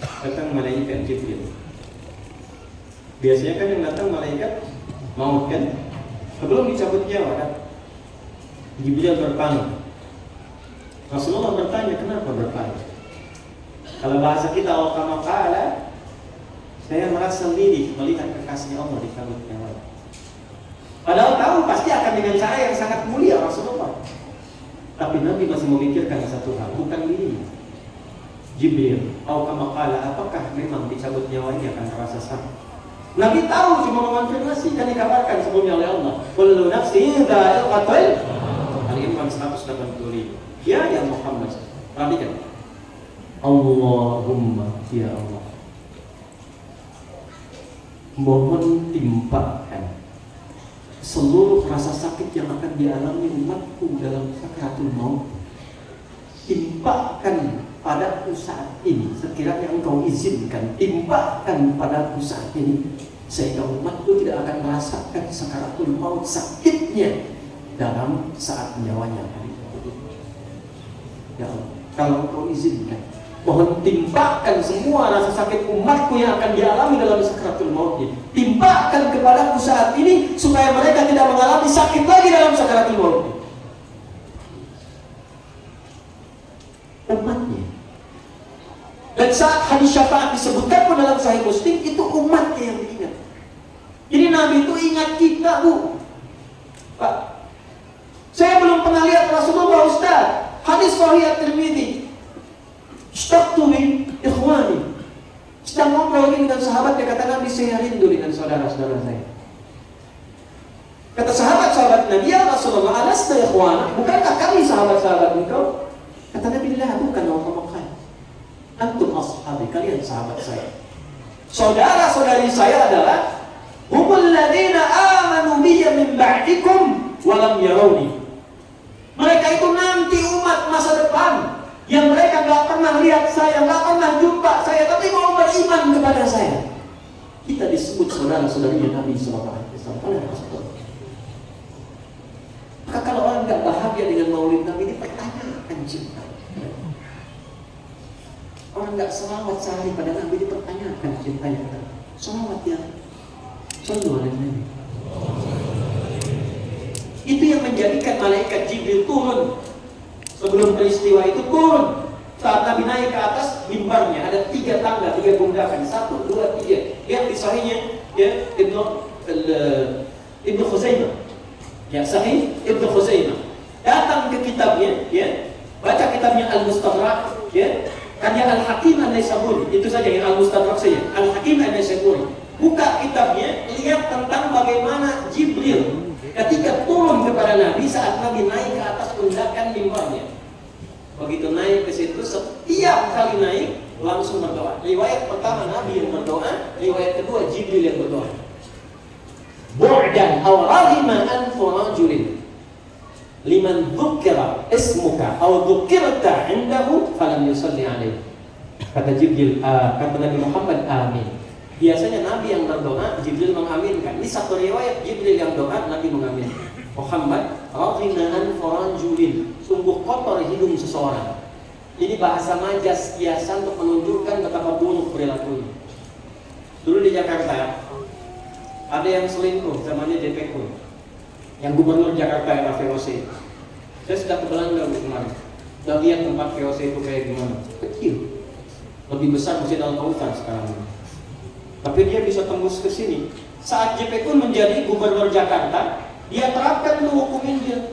Datang malaikat Jibril. Biasanya kan yang datang malaikat maut kan, sebelum dicabut nyawa kan, Jibril berpaling. Rasulullah bertanya, kenapa berpaling? Kalau bahasa kita kama qala, saya merasa lirih melihat kekasihnya Allah dicabut nyawa. Padahal tahu pasti akan dengan cara yang sangat mulia Rasulullah. Tapi Nabi masih memikirkan satu hal, bukan diri. Jibril, kama qala, apakah memang dicabut nyawanya akan terasa sakit? Nabi tahu, cuma mengonfirmasi, kan dikabarkan sebelumnya oleh Allah. Kullu nafsin dha'iqatul Al-Imran 185. Ya Muhammad, perhatikan. Allahumma ya Allah, mohon timpakan seluruh rasa sakit yang akan dialami umatku dalam sakaratul maut. Timpakan padaku saat ini, sekiranya engkau izinkan, timpakan padaku saat ini, sehingga umatku tidak akan merasakan sakaratul maut, sakitnya dalam saat nyawanya. Ya Allah, kalau engkau izinkan, mohon timpakan semua rasa sakit umatku yang akan dialami dalam sakaratul mautnya. Timpakan kepadaku saat ini supaya mereka tidak mengalami sakit lagi dalam sakaratul mautnya. Umatnya. Dan saat hadis syafaat disebutkan pun dalam Sahih Muslim, itu umatnya yang diingat. Jadi Nabi itu ingat kita, Bu. Pak, saya belum pernah lihat Rasulullah, Ustaz. Hadis Sahih At-Tirmidzi. Ishtaqtu li ikhwani. Sedang ngobrol lagi dengan sahabat, dia kata, Nabi, saya rindu dengan saudara-saudara saya. Kata sahabat-sahabat Nabi, ya Rasulullah, alasta ikhwana, bukankah kami sahabat-sahabat engkau? Kata Nabi, la, bukan, Allah. Antum ashabi, kalian sahabat saya. Saudara-saudari saya adalah humul ladina amanu biya min ba'dikum walam yarawni. Mereka itu nanti umat masa depan yang mereka gak pernah lihat saya, gak pernah jumpa saya, tapi mau beriman kepada saya. Kita disebut saudara-saudari Nabi SAW oleh Rasulullah. Maka kalau orang gak bahagia dengan maulid Nabi, dipertanyakan cinta. Orang gak selawat sehari pada Nabi, dipertanyakan cintanya. Selawat ya, sallu alaihi Nabi. Itu yang menjadikan malaikat Jibril turun. Sebelum peristiwa itu turun. Saat Nabi naik ke atas mimbarnya, ada 3 tangga, 3 gundakan, 1, 2, 3. Lihat di sahihnya, ya, Ibnu Khuzaimah. Ya, Sahih Ibnu Khuzaimah. Datang ke kitabnya, ya, baca kitabnya Al-Mustadrak, ya, karya Al-Hakim An-Naisaburi. Itu saja yang Al-Mustadrak saja. Al-Hakim An-Naisaburi. Buka kitabnya, lihat tentang bagaimana Jibril ketika turun kepada Nabi saat Nabi naik ke atas gundakan mimbarnya. Begitu naik ke situ, setiap kali naik langsung berdoa. Riwayat pertama Nabi yang berdoa, riwayat kedua Jibril yang berdoa. Bu'dan aw rahima anfu rajulin liman dzukira ismuka aw dzukirta indahu falam yusalli alaihi. Kata Jibril, kata Nabi Muhammad, amin. Biasanya Nabi yang berdoa, Jibril mengaminkan. Ini satu riwayat, Jibril yang doa, Nabi mengamin. Muhammad, rahina anfu rajulin, sungguh kotor hidung seseorang. Ini bahasa majas kiasan untuk menunjukkan betapa buruk perilakunya. Dulu di Jakarta ada yang selingkuh, namanya JPK, yang gubernur Jakarta era VOC. Saya sudah ke Belanda kemarin, dan lihat tempat VOC itu kayak gimana. Kecil, lebih besar Masjid Al-Kautsar sekarang ini. Tapi dia bisa tembus ke sini. Saat JPK menjadi gubernur Jakarta, dia terapkan itu hukum Injil.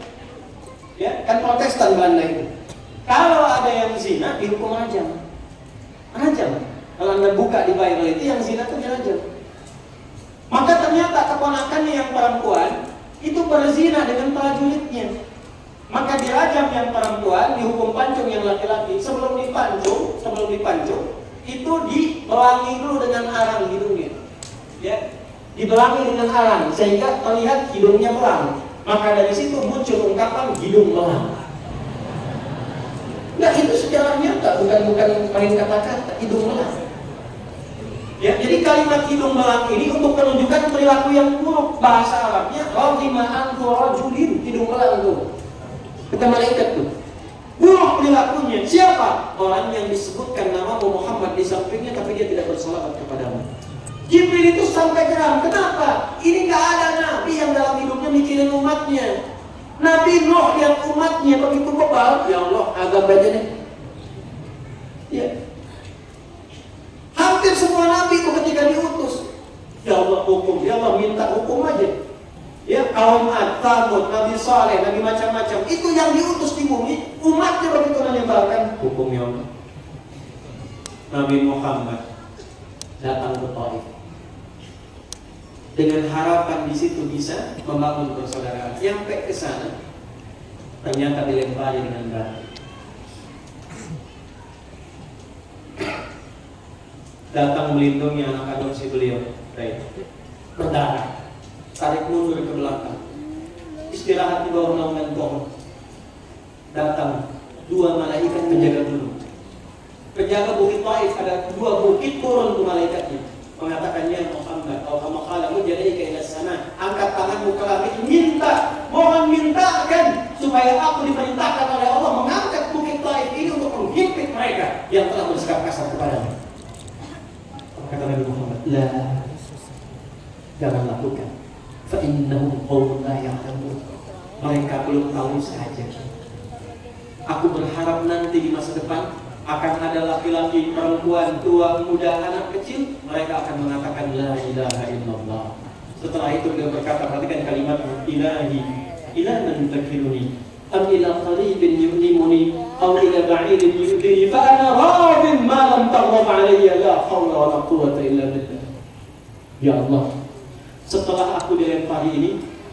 Ya, kan Protestan Belanda itu. Kalau ada yang zina, dihukum rajam. Rajam. Kalau Anda buka di Bible itu, yang zina itu dirajam. Maka ternyata keponakannya yang perempuan itu berzina dengan prajuritnya. Maka dirajam yang perempuan, dihukum pancung yang laki-laki. Sebelum dipancung, itu dibelangi dulu dengan arang hidungnya. Ya, dibelangi dengan arang sehingga terlihat hidungnya belang. Maka dari situ muncul ungkapan hidung belang. Nah, itu secara nyata, bukan main kata-kata, hidung belang. Ya, jadi kalimat hidung belang ini untuk menunjukkan perilaku yang buruk. Bahasa Arabnya radhima anfu rajulin, hidung belang itu. Kata malaikat tuh. Buruk perilakunya. Siapa? Orang yang disebutkan nama Muhammad di sampingnya tapi dia tidak bersalawat kepadamu. Jibril itu sampai geram. Kenapa? Ini gak ada nabi yang dalam hidupnya mikirin umatnya. Nabi Nuh lihat umatnya begitu bebal, ya Allah, agak aja deh. Ya. Hampir semua nabi itu ketika diutus, ya Allah hukum, ya Allah minta hukum aja. Ya, kaum Ad, Thamud, Nabi Saleh, Nabi macam-macam, itu yang diutus di bumi, umatnya begitu menyebarkan hukumnya Allah. Nabi Muhammad datang ke Taif dengan harapan di situ bisa membangun persaudaraan. Sampai ke sana ternyata dilempari dengan batu. Datang melindungi anak adopsi beliau, berdarah, tarik mundur ke belakang, istirahat di bawah naungan pohon. Datang dua malaikat penjaga gunung, penjaga bukit Taif. Ada dua bukit, turun ke malaikatnya, mengatakan, ya Muhammad, kalau kamu kalamu jadi ke sana, angkat tanganmu ke langit, mohon mintakan supaya aku diperintahkan oleh Allah mengangkat bukit Taif ini untuk menghimpit mereka yang telah bersikap kasar kepadamu. Kata Nabi Muhammad, la, jangan lakukan. Fa'innahum qawmun la ya'lamun. Mereka belum tahu saja. Aku berharap nanti di masa depan akan ada laki-laki, perempuan, tua, muda, anak kecil, mereka akan mengatakan la ilaha illallah. Setelah itu dia berkata, perhatikan kalimat ilahi, ilahan takfiruni, am ila qaribin yu'limuni, aw ila ba'idin yu'dini, fa ana radin ma lam taghdab alayya, la hawla wa la quwwata illa billah. Ya Allah, setelah aku dilempari ini,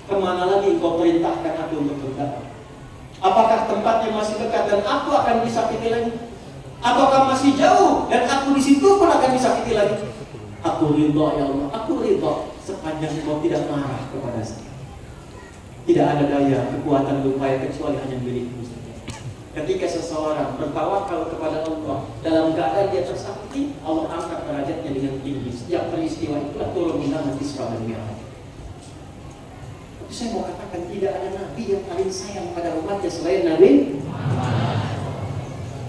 kemana lagi engkau perintahkan aku untuk berdakwah? Apakah tempatnya masih dekat dan aku akan disakiti lagi? Apakah masih jauh dan aku di situ pun akan disakiti lagi? Aku ridha ya Allah, aku ridha sepanjang engkau tidak marah kepada saya. Tidak ada daya, kekuatan, upaya kecuali hanya milikmu saja. Ketika seseorang bertawakal kepada Allah dalam keadaan dia tersakiti, Allah angkat derajatnya dengan tinggi. Setiap peristiwa itulah turun minang Isra dan Mi'raj. Tapi saya mau katakan tidak ada nabi yang paling sayang pada umatnya selain Nabi.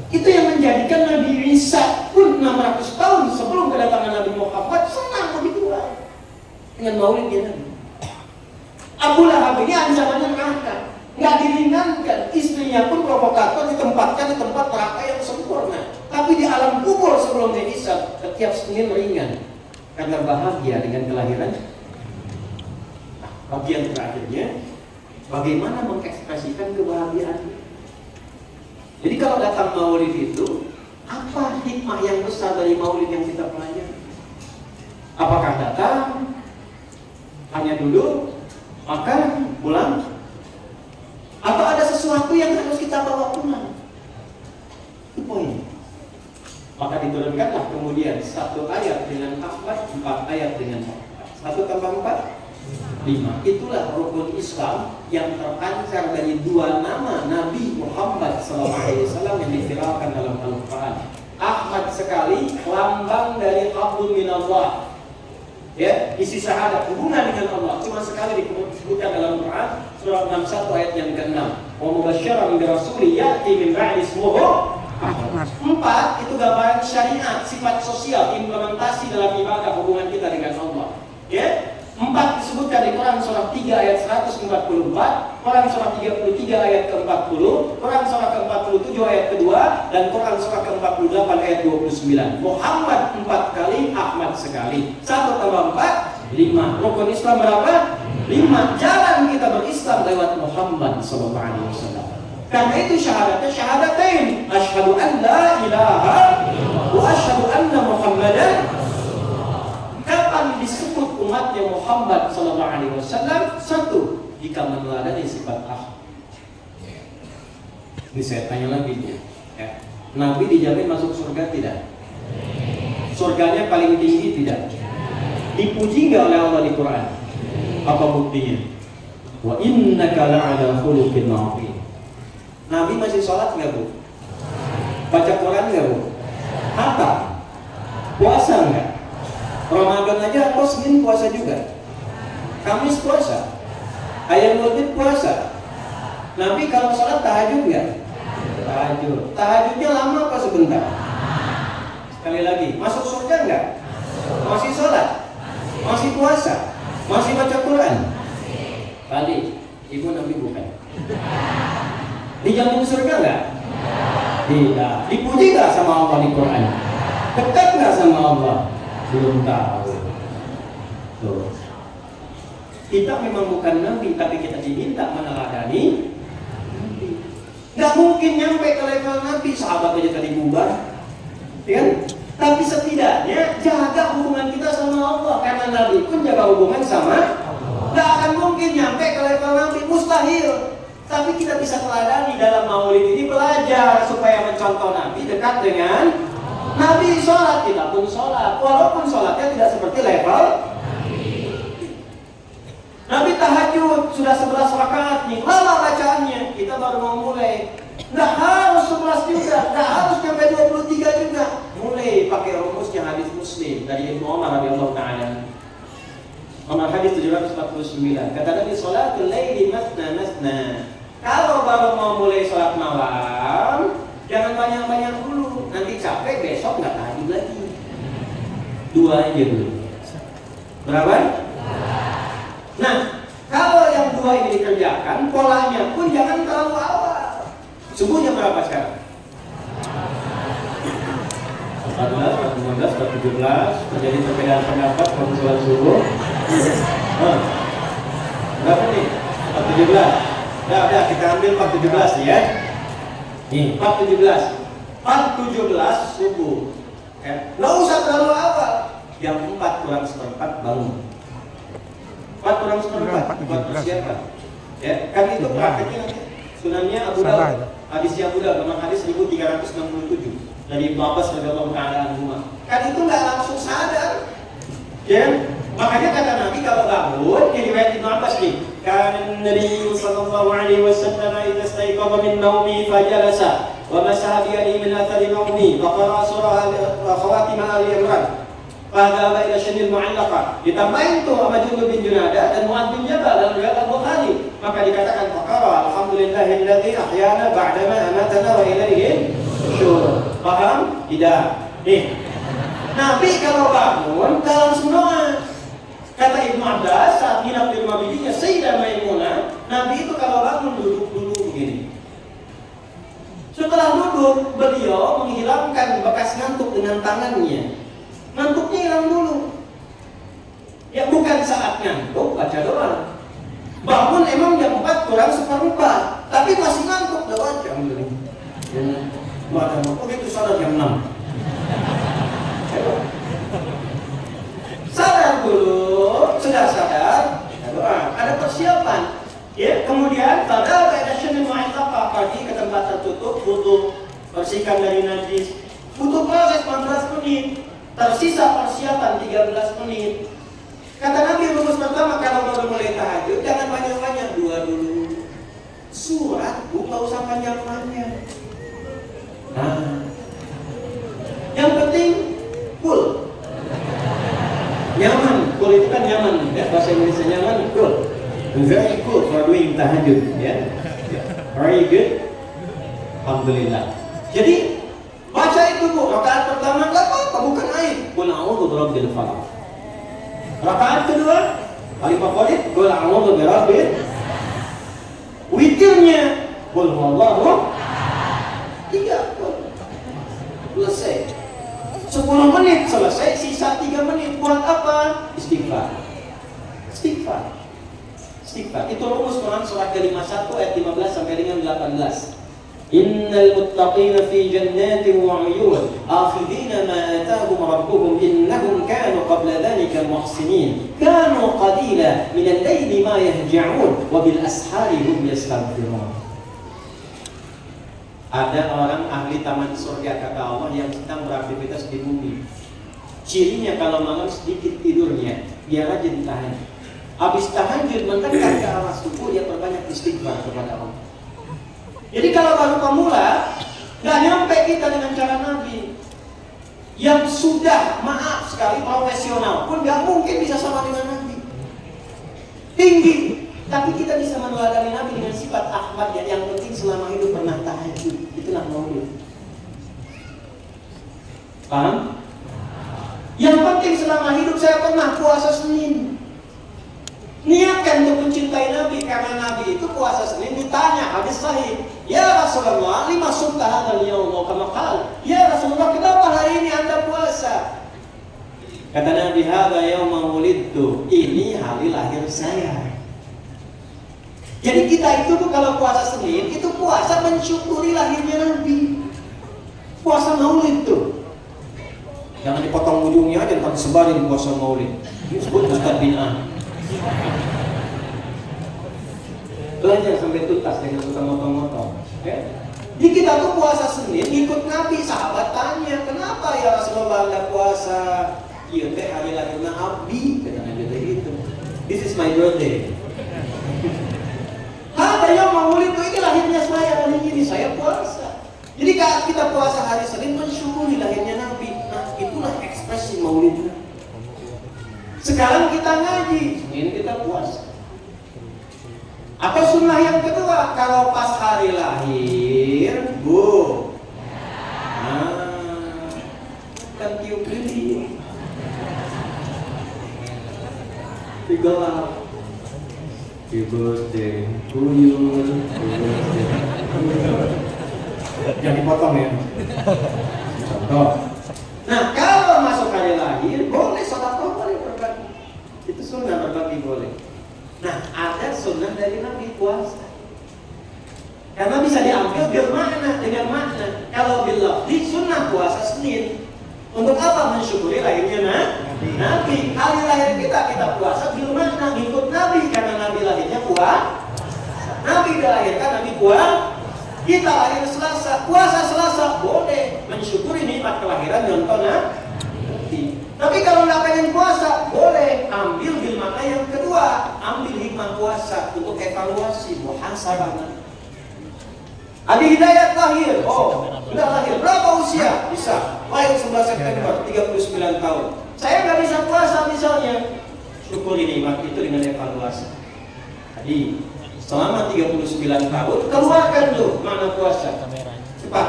Itu yang menjadikan Nabi Isa pun 600 tahun sebelum kedatangan Nabi Muhammad senang begitu dengan maulidnya Nabi. Abu Lahab ini ancamannya neraka, nggak diringankan. Istrinya pun provokator, ditempatkan di tempat neraka yang sempurna. Tapi di alam kubur sebelum dihisab, setiap Senin ringan karena bahagia dengan kelahiran. Nah, bagian terakhirnya, bagaimana mengekspresikan kebahagiaan. Jadi kalau datang maulid itu, apa hikmah yang besar dari maulid yang kita pelajari? Apakah datang hanya duduk, makan, pulang? Atau ada sesuatu yang harus kita bawa pulang? Itu poin. Maka diturunkanlah kemudian 1 ayat dengan Ahmad, 4 ayat dengan Muhammad. 1 tambah 4, 5. Itulah rukun Islam yang terpancar dari 2 nama Nabi Muhammad SAW yang diviralkan dalam Al-Quran. Ahmad sekali, lambang dari hablum minallah. Ya, isi syahadat, hubungan dengan Allah cuma sekali disebutkan dalam Quran, surah 61 ayat yang ke-6. Wa mubasysyiran bi rasulin ya'ti min ba'di ismihi Ahmad. 4 itu gambaran syariat, sifat sosial, implementasi dalam ibadah hubungan kita dengan Allah. Ya, 4 disebutkan di Quran surah 3 ayat 144, Quran surah 33 ayat ke-40, Quran surah ke-47 ayat kedua, dan Quran surah ke-48 ayat 29. Muhammad 4 kali, Ahmad sekali. 1 tambah 4, 5. Rukun Islam berapa? 5. Jalan kita berislam lewat Muhammad SAW. Karena itu syahadatnya syahadatain. Asyhadu an la ilaha wa asyhadu anna Muhammadan. Kapan disebut umatnya Muhammad SAW? 1, jika meneladani sifat akhlak. Ini saya tanya lagi ya. Nabi dijamin masuk surga tidak? Surganya paling tinggi tidak? Dipuji nggak oleh Allah di Quran? Apa buktinya? Wa innaka la'ala khuluqin 'adzim. Nabi masih sholat nggak bu? Baca Quran nggak bu? Hatam? Puasa nggak? Ramadan aja atau Senin puasa juga? Kamis puasa? Ayam Maulid puasa? Nabi kalau sholat tahajud nggak? Tahajud. Tahajudnya lama apa sebentar? Sekali lagi, masuk surga nggak? Masih sholat? Masih puasa? Masih baca Quran? Tadi, ibu Nabi bukan? Dijamin surga nggak? Tidak. Dipuji nggak sama Allah di Quran? Dekat nggak sama Allah? Belum tahu. Tuh. Kita memang bukan Nabi, tapi kita diminta meneladani Nabi. Nggak mungkin nyampe ke level Nabi, sahabat aja tadi bubar, ya kan? Tapi setidaknya jaga hubungan kita sama Allah, karena Nabi pun jaga hubungan sama Allah. Nggak akan mungkin nyampe ke level Nabi, mustahil. Tapi kita bisa teladani dalam maulid ini, belajar supaya mencontoh Nabi, dekat dengan Nabi. Sholat, kita pun sholat, walaupun sholatnya tidak seperti level Nabi. Tahajud sudah 11 rakaat nih, lama bacaannya, kita baru mau mulai. Nggak harus 11 juga, nggak harus sampai 23 juga. Mulai pakai rumusnya hadis Muslim dari Ibnu Umar radhiyallahu ta'ala. Nomor hadis 749. Kata Nabi, sholatul laili masna masna. Kalau baru mau mulai sholat malam, jangan banyak-banyak dulu. Nanti capek, besok nggak tahajud lagi. 2 aja dulu. Berapa? Nah, kalau yang 2 ini dikerjakan, polanya pun jangan terlalu awal. Subuhnya berapa sekarang? 14, 15, 17. Terjadi perbedaan pendapat waktu sholat subuh. Berapa nih? 4:17. Udah, kita ambil 4:17 ya. Nih, 4:17. 4:17 subuh. Nggak usah terlalu awal. Jam 4 kurang seperempat bangun. 4 kurang seperempat buat persiapan. Ya, kan itu prakteknya nanti. Sunannya Abu Dawud. Hadisnya Abu Dawud, nomor hadis 1367 dari Ibnu Abbas radhiyallahu ta'ala anhu. Kan itu nggak langsung sadar. Ya, makanya kata Nabi kalau bangun, ini riwayat Ibnu Abbas nih. Kan Nabi sallallahu alaihi wasallam idza istayqadha min naumi fajalasa wa masaha bi yadihi min athari naumi fa qara surah al-khawatim al-imran. Pada ila syadil mu'allaqah ditambahin tuh sama Jundub bin Junadah dan Mu'adz bin Jabal dalam riwayat Al-Bukhari, maka dikatakan faqara alhamdulillahilladzi ahyana ba'dama amatana wa ilaihi nusyur. Paham? Tidak. Nih, Nabi kalau bangun langsung doa. Kata Ibnu Abbas saat nginap di rumah bibinya Sayyidah Maimunah, Nabi itu kalau bangun duduk dulu begini. Setelah duduk, beliau menghilangkan bekas ngantuk dengan tangannya. Ngantuknya hilang dulu. Ya bukan saat ngantuk baca doa. Bangun emang jam 4 kurang seperempat, tapi masih ngantuk udah baca. Baca begitu sadar jam 6. Sadar dulu, sudah sadar, doa. Ada persiapan. Ya, kemudian pada ada syai'un mu'allaqah, pergi ke tempat tertutup, wudu, bersihkan dari najis. Butuh proses 15 menit. Tersisa persiapan 13 menit. Kata Nabi rumus pertama kalau baru mulai tahajud jangan banyak-banyak, 2 dulu. Surat nggak usah panjang-panjang. Nah, yang penting cool. Nyaman, cool itu kan nyaman ya, bahasa Indonesia nyaman, cool. Very cool for doing tahajud ya. Very good. Alhamdulillah. Jadi baca itu bu, rakaat pertama nggak apa-apa, bukan aib. Qul a'udzu birabbil falaq. Rakaat kedua, paling favorit, qul a'udzu birabbil. Witirnya, qul huwallahu. 3 selesai. 10 menit selesai, sisa 3 menit buat apa? Istighfar. Istighfar. Istighfar. Itu rumus Quran surat ke-51 ayat 15 sampai dengan 18. Innal muttaqina fi jannatin wa 'uyun akhidina ma atahum rabbuhum innahum kanu qabla dhalika muhsinin kanu qalila min al-layli ma yahja'un wa bil ashari hum yastaghfirun. Ada orang ahli taman surga kata Allah yang sedang beraktivitas di bumi. Cirinya kalau malam sedikit tidurnya, dia rajin tahajud. Habis tahajud mendekat ke arah subuh, dia perbanyak istighfar kepada Allah. Jadi kalau baru pemula, nggak nyampe kita dengan cara Nabi. Yang sudah, maaf sekali, profesional pun nggak mungkin bisa sama dengan Nabi. Tinggi, tapi kita bisa meneladani Nabi dengan sifat Ahmad yang penting selama hidup pernah tahajud. Itulah maulid. Paham? Yang penting selama hidup saya pernah puasa Senin. Niatkan untuk mencintai Nabi, karena Nabi itu puasa Senin. Ditanya hadis sahih, ya Rasulullah, lima sumta hadzal yaum kama qala. Ya Rasulullah, kenapa hari ini Anda puasa? Kata Nabi, hadza yauma wulidtu. Ini hari lahir saya. Jadi kita itu tuh kalau puasa Senin, itu puasa mensyukuri lahirnya Nabi. Puasa maulid tuh. Jangan dipotong ujungnya aja, ntar sebarin puasa maulid. Disebut Ustaz Bin'ah. Belajar sampai tuntas dengan tukang motong-motong. Jadi kita tuh puasa Senin, ikut Nabi. Sahabat tanya, kenapa ya Rasulullah Anda puasa? Iya teh hari lahirnya Nabi. Kata Nabi gitu. This is my birthday. Ada yang maulid itu, ini lahirnya saya, hari ini saya puasa. Jadi kalau kita puasa hari Senin mensyukuri lahirnya Nabi. Nah, itulah ekspresi maulid. Sekarang kita ngaji, Senin kita puasa. Atau sunnah yang kedua, kalau pas hari lahir, kan tiup lilin, digelap. Happy birthday to you. Jangan dipotong ya. Contoh. Nah, kalau masuk hari lahir, boleh sedekah, boleh berbagi. Itu sunnah, berbagi boleh. Nah, ada sunnah dari Nabi puasa. Karena bisa diambil dengan makna. Kalau billah di sunnah puasa Senin. Untuk apa? Mensyukuri lahirnya Nabi. Hari lahir kita puasa bil makna, ngikut Nabi. Karena Nabi lahirnya puasa. Nabi dilahirkan, Nabi puasa. Kita lahir Selasa, puasa Selasa, boleh mensyukuri nikmat kelahiran contoh Nabi. Tapi kalau nggak pengen puasa, boleh ambil bil makna yang kedua, ambil hikmah puasa untuk evaluasi, muhasabah. Adi Hidayat lahir, sudah lahir, berapa usia? Bisa, lahir 11 September, 39 tahun. Saya nggak bisa puasa misalnya, syukuri nikmat itu dengan evaluasi. Tadi selama 39 tahun, keluarkan tuh mana puasa. Cepat,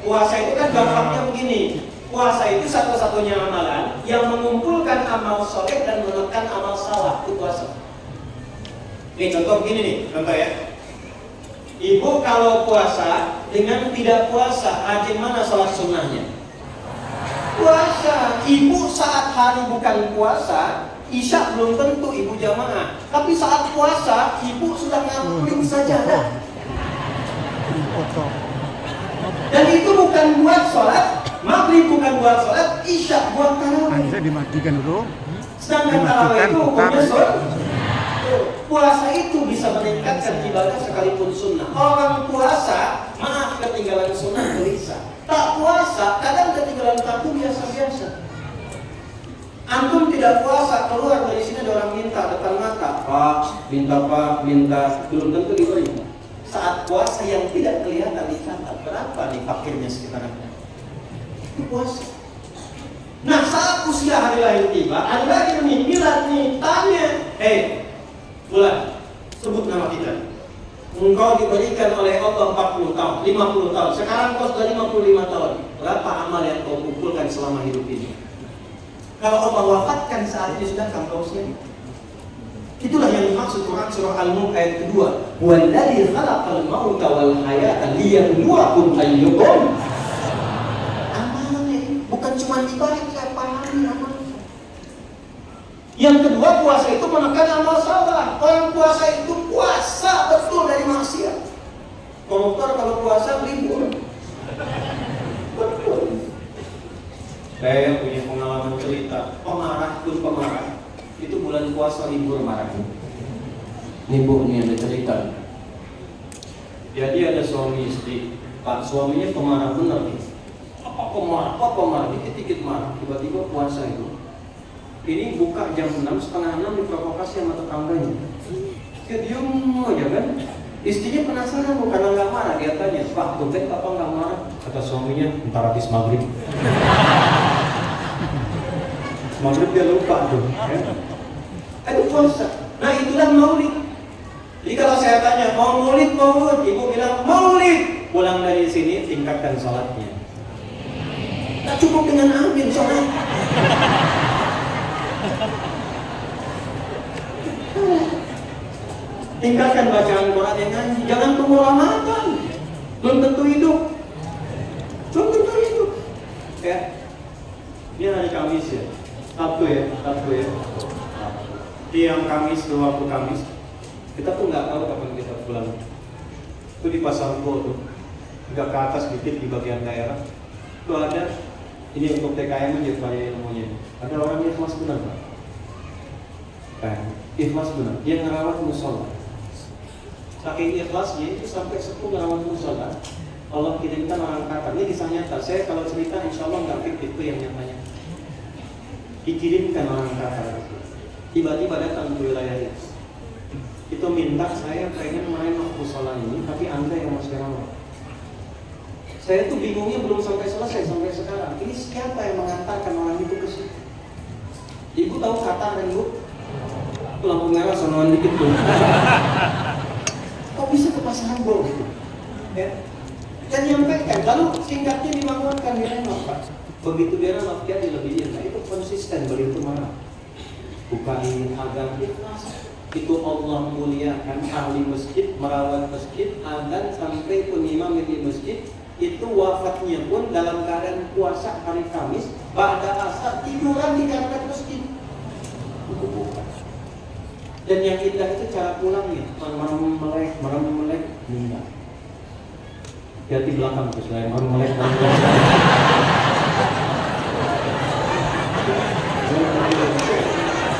puasa itu kan gampangnya begini. Puasa itu satu-satunya amalan yang mengumpulkan amal soleh dan menekan amal salah. Itu puasa. Nih contoh begini nih, contoh ya. Ibu kalau puasa dengan tidak puasa, rajin mana sholat sunnahnya? Puasa. Ibu saat hari bukan puasa, Isya belum tentu ibu jamaah. Tapi saat puasa, ibu sudah ngampulin sajadah. Dan itu bukan buat sholat Maghrib, bukan buat sholat Isya, buat tarawih. Bisa dimatikan dulu. Sedangkan tarawih itu hukumnya sholat. Puasa itu bisa meningkatkan ibadah sekalipun sunnah. Orang puasa, maaf ketinggalan sunnah gelisah. Tak puasa, kadang ketinggalan tabu biasa-biasa. Antum tidak puasa, keluar dari sini ada orang minta depan mata, Pak, minta, belum tentu diberi. Saat puasa yang tidak kelihatan dicatat, berapa nih fakirnya sekitarnya? Itu puasa. Nah, saat usia hari lahir tiba, ada lagi nih, milad nih, tanya, Bulan, sebut nama kita. Engkau diberikan oleh Allah 40 tahun, 50 tahun. Sekarang kau sudah 55 tahun. Berapa amal yang kau kumpulkan selama hidup ini? Kalau Allah wafatkan saat ini sudah kau usia. Itulah yang dimaksud Quran surah Al-Mulk ayat kedua. Walladzi khalaqal mauta wal hayata liyabluwakum ayyukum. Amalnya bukan cuma ibadah, saya pahami amalnya. Yang kedua, puasa itu menekan amal salah. Orang puasa itu puasa betul dari maksiat. Koruptor kalau puasa libur. Betul. Saya punya pengalaman cerita, pemarah pun pemarah. Itu bulan puasa libur marahnya. Ini Bu, ini ada cerita. Jadi ada suami istri Pak suaminya pemarah benar nih. Apa pemarah, dikit-dikit marah. Tiba-tiba puasa itu. Ini buka jam 6, setengah 6 diprovokasi sama tetangganya. Dia diem aja kan. Istrinya penasaran bukan nggak marah, dia tanya, Pak, tumben Papa nggak marah? Kata suaminya, ntar habis maghrib. Maghrib dia lupa tuh. Ya. Itu puasa. Nah itulah maulid. Jadi kalau saya tanya, mau maulid, ibu bilang maulid. Pulang dari sini tingkatkan sholatnya. Tak cukup dengan amin sholat. Tingkatkan bacaan Quran yang ngaji. Jangan tunggu Ramadan. Belum tentu hidup. Ya. Ini hari Kamis ya. Sabtu ya. Tiang Kamis, waktu Kamis. Kita tuh nggak tahu kapan kita pulang. Itu di Pasar Bo tuh. Agak ke atas dikit di bagian daerah. Itu ada. Ini untuk TKM aja supaya ilmunya. Ada orang yang ikhlas benar Pak. Ikhlas benar. Dia ngerawat musola. Saking ikhlasnya itu sampai sepuh ngerawat musola. Allah kirimkan orang Qatar. Ini kisah nyata. Saya kalau cerita insya Allah nggak fiktif itu yang nyatanya. Dikirimkan orang Qatar. Tiba-tiba datang ke wilayahnya. Itu minta saya pengen main musola ini, tapi Anda yang masih rawat. Saya tuh bingungnya belum sampai selesai sampai sekarang. Ini siapa yang mengantarkan orang itu ke situ? Ibu tahu Qatar kan Bu? Itu lampu merah sonoan dikit tuh. Kok bisa ke Pasar Bo gitu? Ya. Dan nyampaikan, lalu singkatnya dibangunkan di renov Pak. Begitu dia renov dia dilebihin. Nah itu konsisten beliau itu marah. Bukain agama ikhlas. Itu Allah muliakan ahli masjid, merawat masjid, azan sampai pun imam di masjid. Itu wafatnya pun dalam keadaan puasa hari Kamis, ba'da asar tiduran di karpet masjid. Dan yang indah itu cara pulangnya, malam melek, meninggal. Jadi belakang tuh saya malam melek.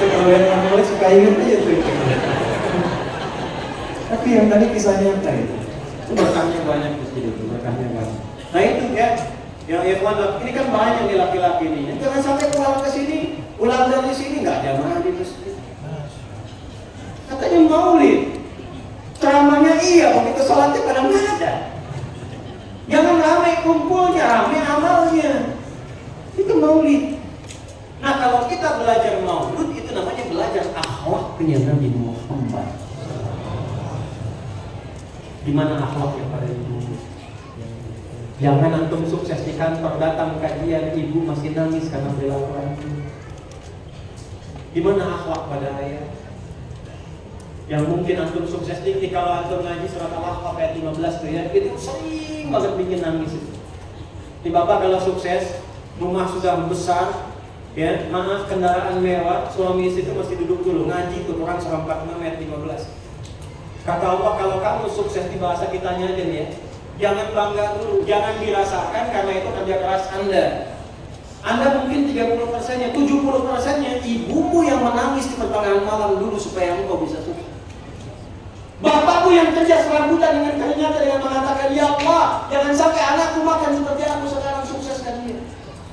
Kalau yang malam melek suka ingat aja tuh. Tapi yang tadi kisahnya apa itu? Itu berkahnya banyak di situ, berkahnya banyak. Nah itu ya, yang ikhwan ini kan banyak nih laki-laki ini. Jangan sampai pulang ke sini, pulang dari sini nggak jamaah di masjid. Katanya maulid, ceramahnya iya, begitu sholatnya kadang nggak ada. Jangan ramai kumpulnya, ramai amalnya. Itu maulid. Nah kalau kita belajar maulid itu namanya belajar akhlaknya Nabi Muhammad. Gimana akhlaknya pada ibu? Jangan antum sukses di kantor, datang kajian ibu masih nangis karena perilaku antum. Gimana akhlak pada ayah? Yang mungkin antum sukses di kalau antum ngaji surat Al-Ahqaf ayat 15 tuh ya, itu sering banget bikin nangis itu. Di bapak kalau sukses, rumah sudah besar, ya maaf kendaraan mewah, suami istri itu masih duduk dulu ngaji tuh Quran surah 46 ayat 15. Kata Allah kalau kamu sukses di bahasa kitanya aja nih ya, jangan bangga dulu, jangan dirasakan karena itu kerja keras Anda. Anda mungkin 30%-nya, 70%-nya ibumu yang menangis di pertengahan malam dulu supaya engkau bisa sukses. Bapakmu yang kerja serabutan dengan keringat dengan mengatakan, ya Allah, jangan sampai anakku makan seperti aku sekarang, sukseskan dia,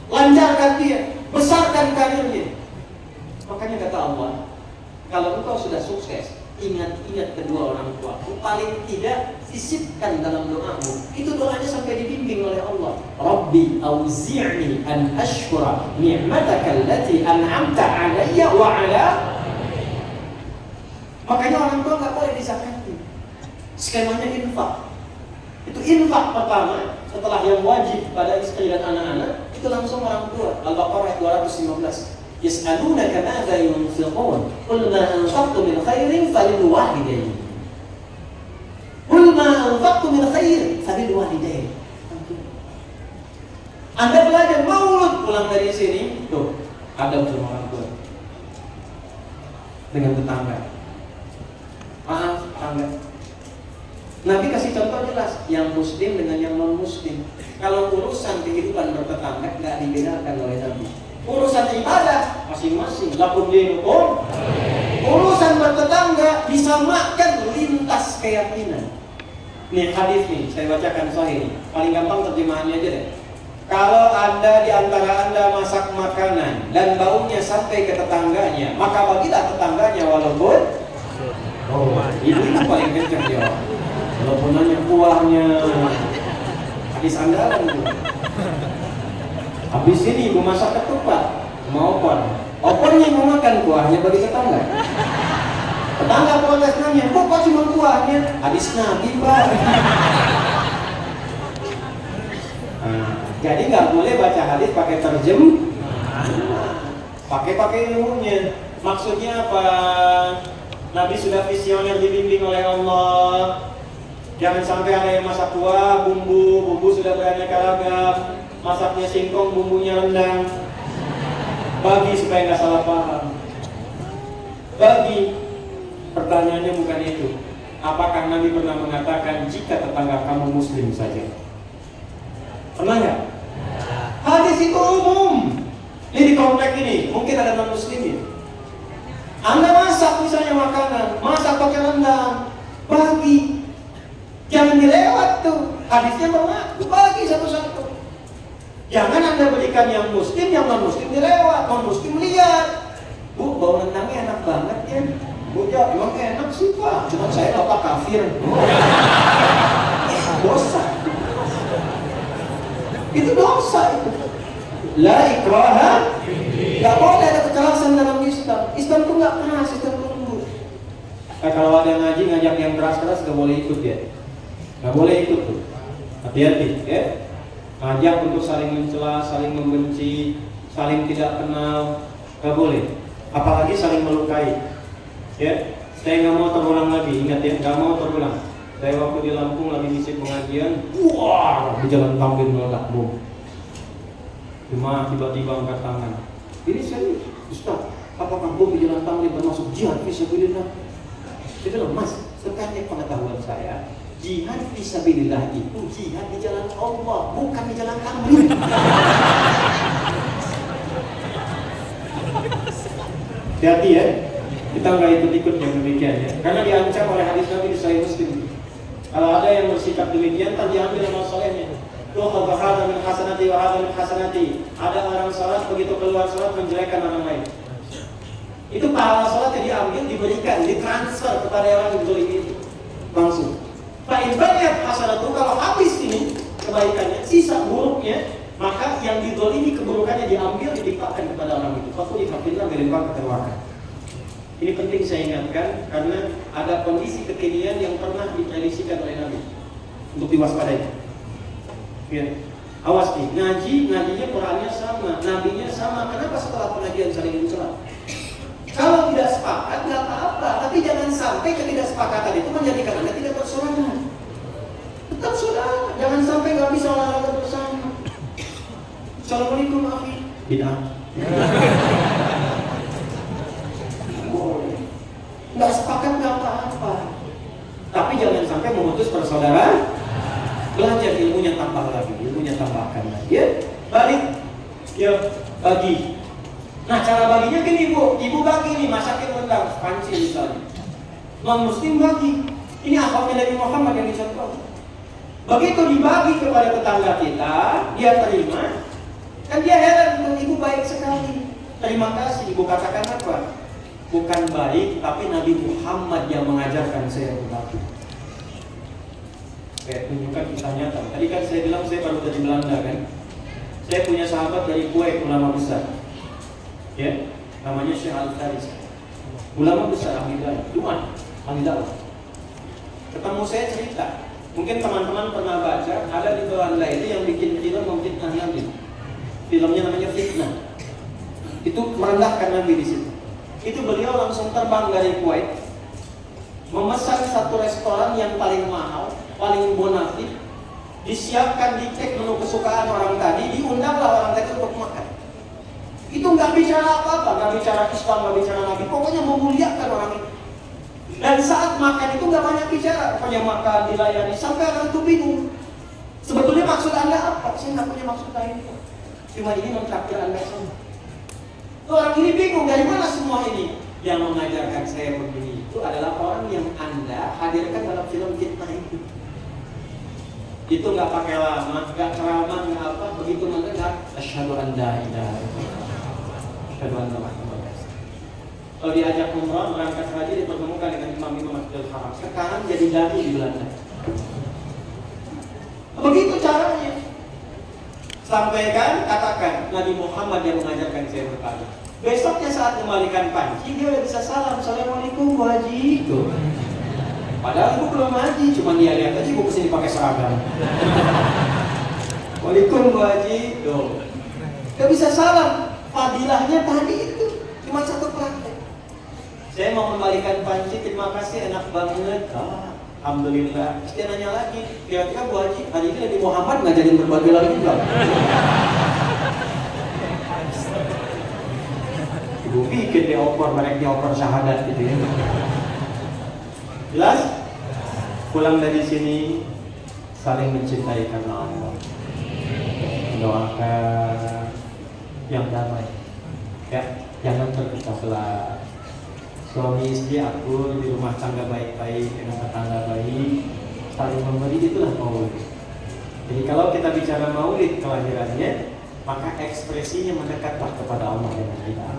lancarkan dia, besarkan karirnya. Makanya kata Allah, kalau engkau sudah sukses, ingat-ingat kedua orang tuaku, paling tidak sisipkan dalam doamu. Itu doanya sampai dibimbing oleh Allah. Rabbi auzi'ni an ashkura ni'mataka allati an'amta 'alayya wa 'ala. Makanya orang tua nggak boleh disakiti. Skemanya infak. Itu infak pertama setelah yang wajib pada istri dan anak-anak, itu langsung orang tua. Al-Baqarah 215. Yas'alunaka madza yunfiqun qul ma anfaqtum min khairin falil walidayn qul ma anfaqtum min khairin falil walidayn. Anda belajar maulud pulang dari sini tuh adab sama orang tua dengan tetangga, maaf tetangga. Nabi kasih contoh jelas yang muslim dengan yang non muslim. Kalau urusan kehidupan bertetangga nggak dibedakan oleh Nabi. Urusan ibadah masing-masing, lakum dinukum. Urusan bertetangga disamakan lintas keyakinan. Nih hadis nih, saya bacakan sahih nih. Paling gampang terjemahannya aja deh. Kalau Anda di antara Anda masak makanan dan baunya sampai ke tetangganya, maka bagilah tetangganya walaupun ini paling kencang ya. Walaupun hanya kuahnya. Hadis andalan tuh. Habis ini ibu masak ketupat, mau opor. Opornya mau makan kuahnya bagi tetangga. Tetangga protes nanya, kok cuma kuahnya? Hadis Nabi, Pak. Jadi nggak boleh baca hadis pakai pakai ilmunya. Maksudnya apa? Nabi sudah visioner, dibimbing oleh Allah. Jangan sampai ada yang masak kuah, bumbu sudah beraneka ragam. Masaknya singkong, bumbunya rendang. Bagi supaya nggak salah paham. Bagi. Pertanyaannya bukan itu. Apakah Nabi pernah mengatakan jika tetangga kamu muslim saja? Pernah nggak? Hadis itu umum. Ini di komplek ini mungkin ada non muslimin. Anda masak misalnya makanan, masak pakai rendang, bagi. Jangan dilewat tuh. Hadisnya berlaku, bagi satu-satu. Jangan Anda berikan yang muslim, yang non muslim dilewat. Non muslim lihat, Bu, bau rendangnya enak banget ya. Bu, ya emang enak sih Pak, cuma saya bapak kafir. Dosa. Itu dosa itu. La ikraha. Gak boleh ada kekerasan dalam Islam. Islam itu gak keras, Islam itu lembut. Kalau ada ngaji ngajak yang keras-keras gak boleh ikut ya. Gak boleh ikut tuh. Hati-hati ya. Ngajak untuk saling mencela, saling membenci, saling tidak kenal, gak boleh. Apalagi saling melukai. Ya, saya nggak mau terulang lagi. Ingat ya, nggak mau terulang. Saya waktu di Lampung lagi ngisi pengajian, wah, di jalan Tamrin meledak bom. Cuma tiba-tiba angkat tangan. Ini serius, Ustaz. Apakah bom di jalan Tamrin termasuk jihad fisabilillah? Saya bilang, Mas, sekarang pengetahuan saya, jihad fisabilillah itu jihad di jalan Allah, bukan di jalan Tamrin. Hati-hati ya. Kita nggak ikut-ikut yang demikian ya, karena diancam oleh hadis Nabi di Sahih Muslim. Kalau ada yang bersikap demikian, tak diambil amal solehnya. Tuh hadza min hasanati wa hadza min hasanati. Ada orang salat begitu keluar salat menjelekkan orang lain. Itu pahala salatnya diambil, diberikan, ditransfer kepada orang yang zalim itu langsung. Fa in baniyat hasanatu, kalau habis ini kebaikannya, sisa buruknya, maka yang dizalimi keburukannya diambil, ditimpakan kepada orang itu. Fakul ifaqillah melimpah keterwakan. Ini penting saya ingatkan karena ada kondisi kekinian yang pernah diprediksikan oleh Nabi untuk diwaspadai. Ya. Awas nih, ngajinya Qurannya sama, nabinya sama. Kenapa setelah pengajian saling mencela? Kalau tidak sepakat nggak apa-apa, tapi jangan sampai ketidaksepakatan itu menjadikan Anda tidak bersaudara. Tetap saudara, jangan sampai nggak bisa olahraga bersama. Assalamualaikum akhi. Bid'ah. Nggak sepakat nggak apa-apa, tapi jangan sampai memutus persaudaraan. Belajar ilmunya, tambah lagi, ilmunya tambahkan lagi ya. Balik ya, bagi. Nah cara baginya gini ibu bagi nih, masakin rendang panci misalnya, non muslim bagi. Ini akhlaknya Nabi Muhammad yang dicontoh. Begitu dibagi kepada tetangga kita, dia terima, kan dia heran, ibu baik sekali, terima kasih. Ibu katakan apa? Bukan baik, tapi Nabi Muhammad yang mengajarkan saya berbagi. Kayak tunjukkan kisah nyata. Tadi kan saya bilang saya baru dari Belanda kan. Saya punya sahabat dari Kuwait, ulama besar. Ya, namanya Syekh Al-Faris. Ulama besar, ahli dakwah. Ketemu saya cerita. Mungkin teman-teman pernah baca, ada di Belanda itu yang bikin film memfitnah Nabi. Filmnya namanya Fitnah. Itu merendahkan Nabi di situ. Itu beliau langsung terbang dari Kuwait, memesan satu restoran yang paling mahal, paling bonafit, disiapkan, dicek menu kesukaan orang tadi, diundanglah orang tadi untuk makan. Itu nggak bicara apa-apa, nggak bicara Islam, nggak bicara Nabi, pokoknya memuliakan orang itu. Dan saat makan itu nggak banyak bicara, pokoknya makan, dilayani, sampai orang itu bingung. Sebetulnya maksud Anda apa? Saya nggak punya maksud lain, cuma ini mentraktir Anda semua. Orang ini bingung, dari mana semua ini? Yang mengajarkan saya begini itu adalah orang yang Anda hadirkan dalam film Fitnah itu. Itu nggak pakai lama, nggak ceramah, nggak apa, begitu mendengar asyhadu an la ilaha illallah, asyhadu anna Muhammadar Rasulullah. Kalau diajak umrah, berangkat haji, dipertemukan dengan imam-imam Masjidil Haram. Sekarang jadi dai di Belanda. Begitu caranya. Sampaikan, katakan Nabi Muhammad yang mengajarkan saya bertanya. Besoknya saat kembalikan panci, dia udah bisa salam, assalamualaikum Bu Haji. Tuh. Padahal ibu belum haji, cuma dia lihat aja ibu kesini pakai seragam. Waalaikumsalam Bu Haji. Tuh. Gak bisa salam. Fadilahnya tadi itu cuma satu praktek. Saya mau kembalikan panci, terima kasih, enak banget. Alhamdulillah. Terus dia nanya lagi, kira-kira Bu Haji, hari ini Nabi Muhammad ngajarin berbagai lagi enggak? Ibu bikin dia opor, mereknya opor syahadat gitu ya. Jelas? Pulang dari sini saling mencintai karena Allah. Doakan yang damai. Ya, jangan terpecah belah. Suami istri akur di rumah tangga baik-baik, dengan tetangga baik, saling memberi, itulah maulid. Jadi kalau kita bicara maulid kelahirannya, maka ekspresinya mendekatlah kepada Allah dengan kita.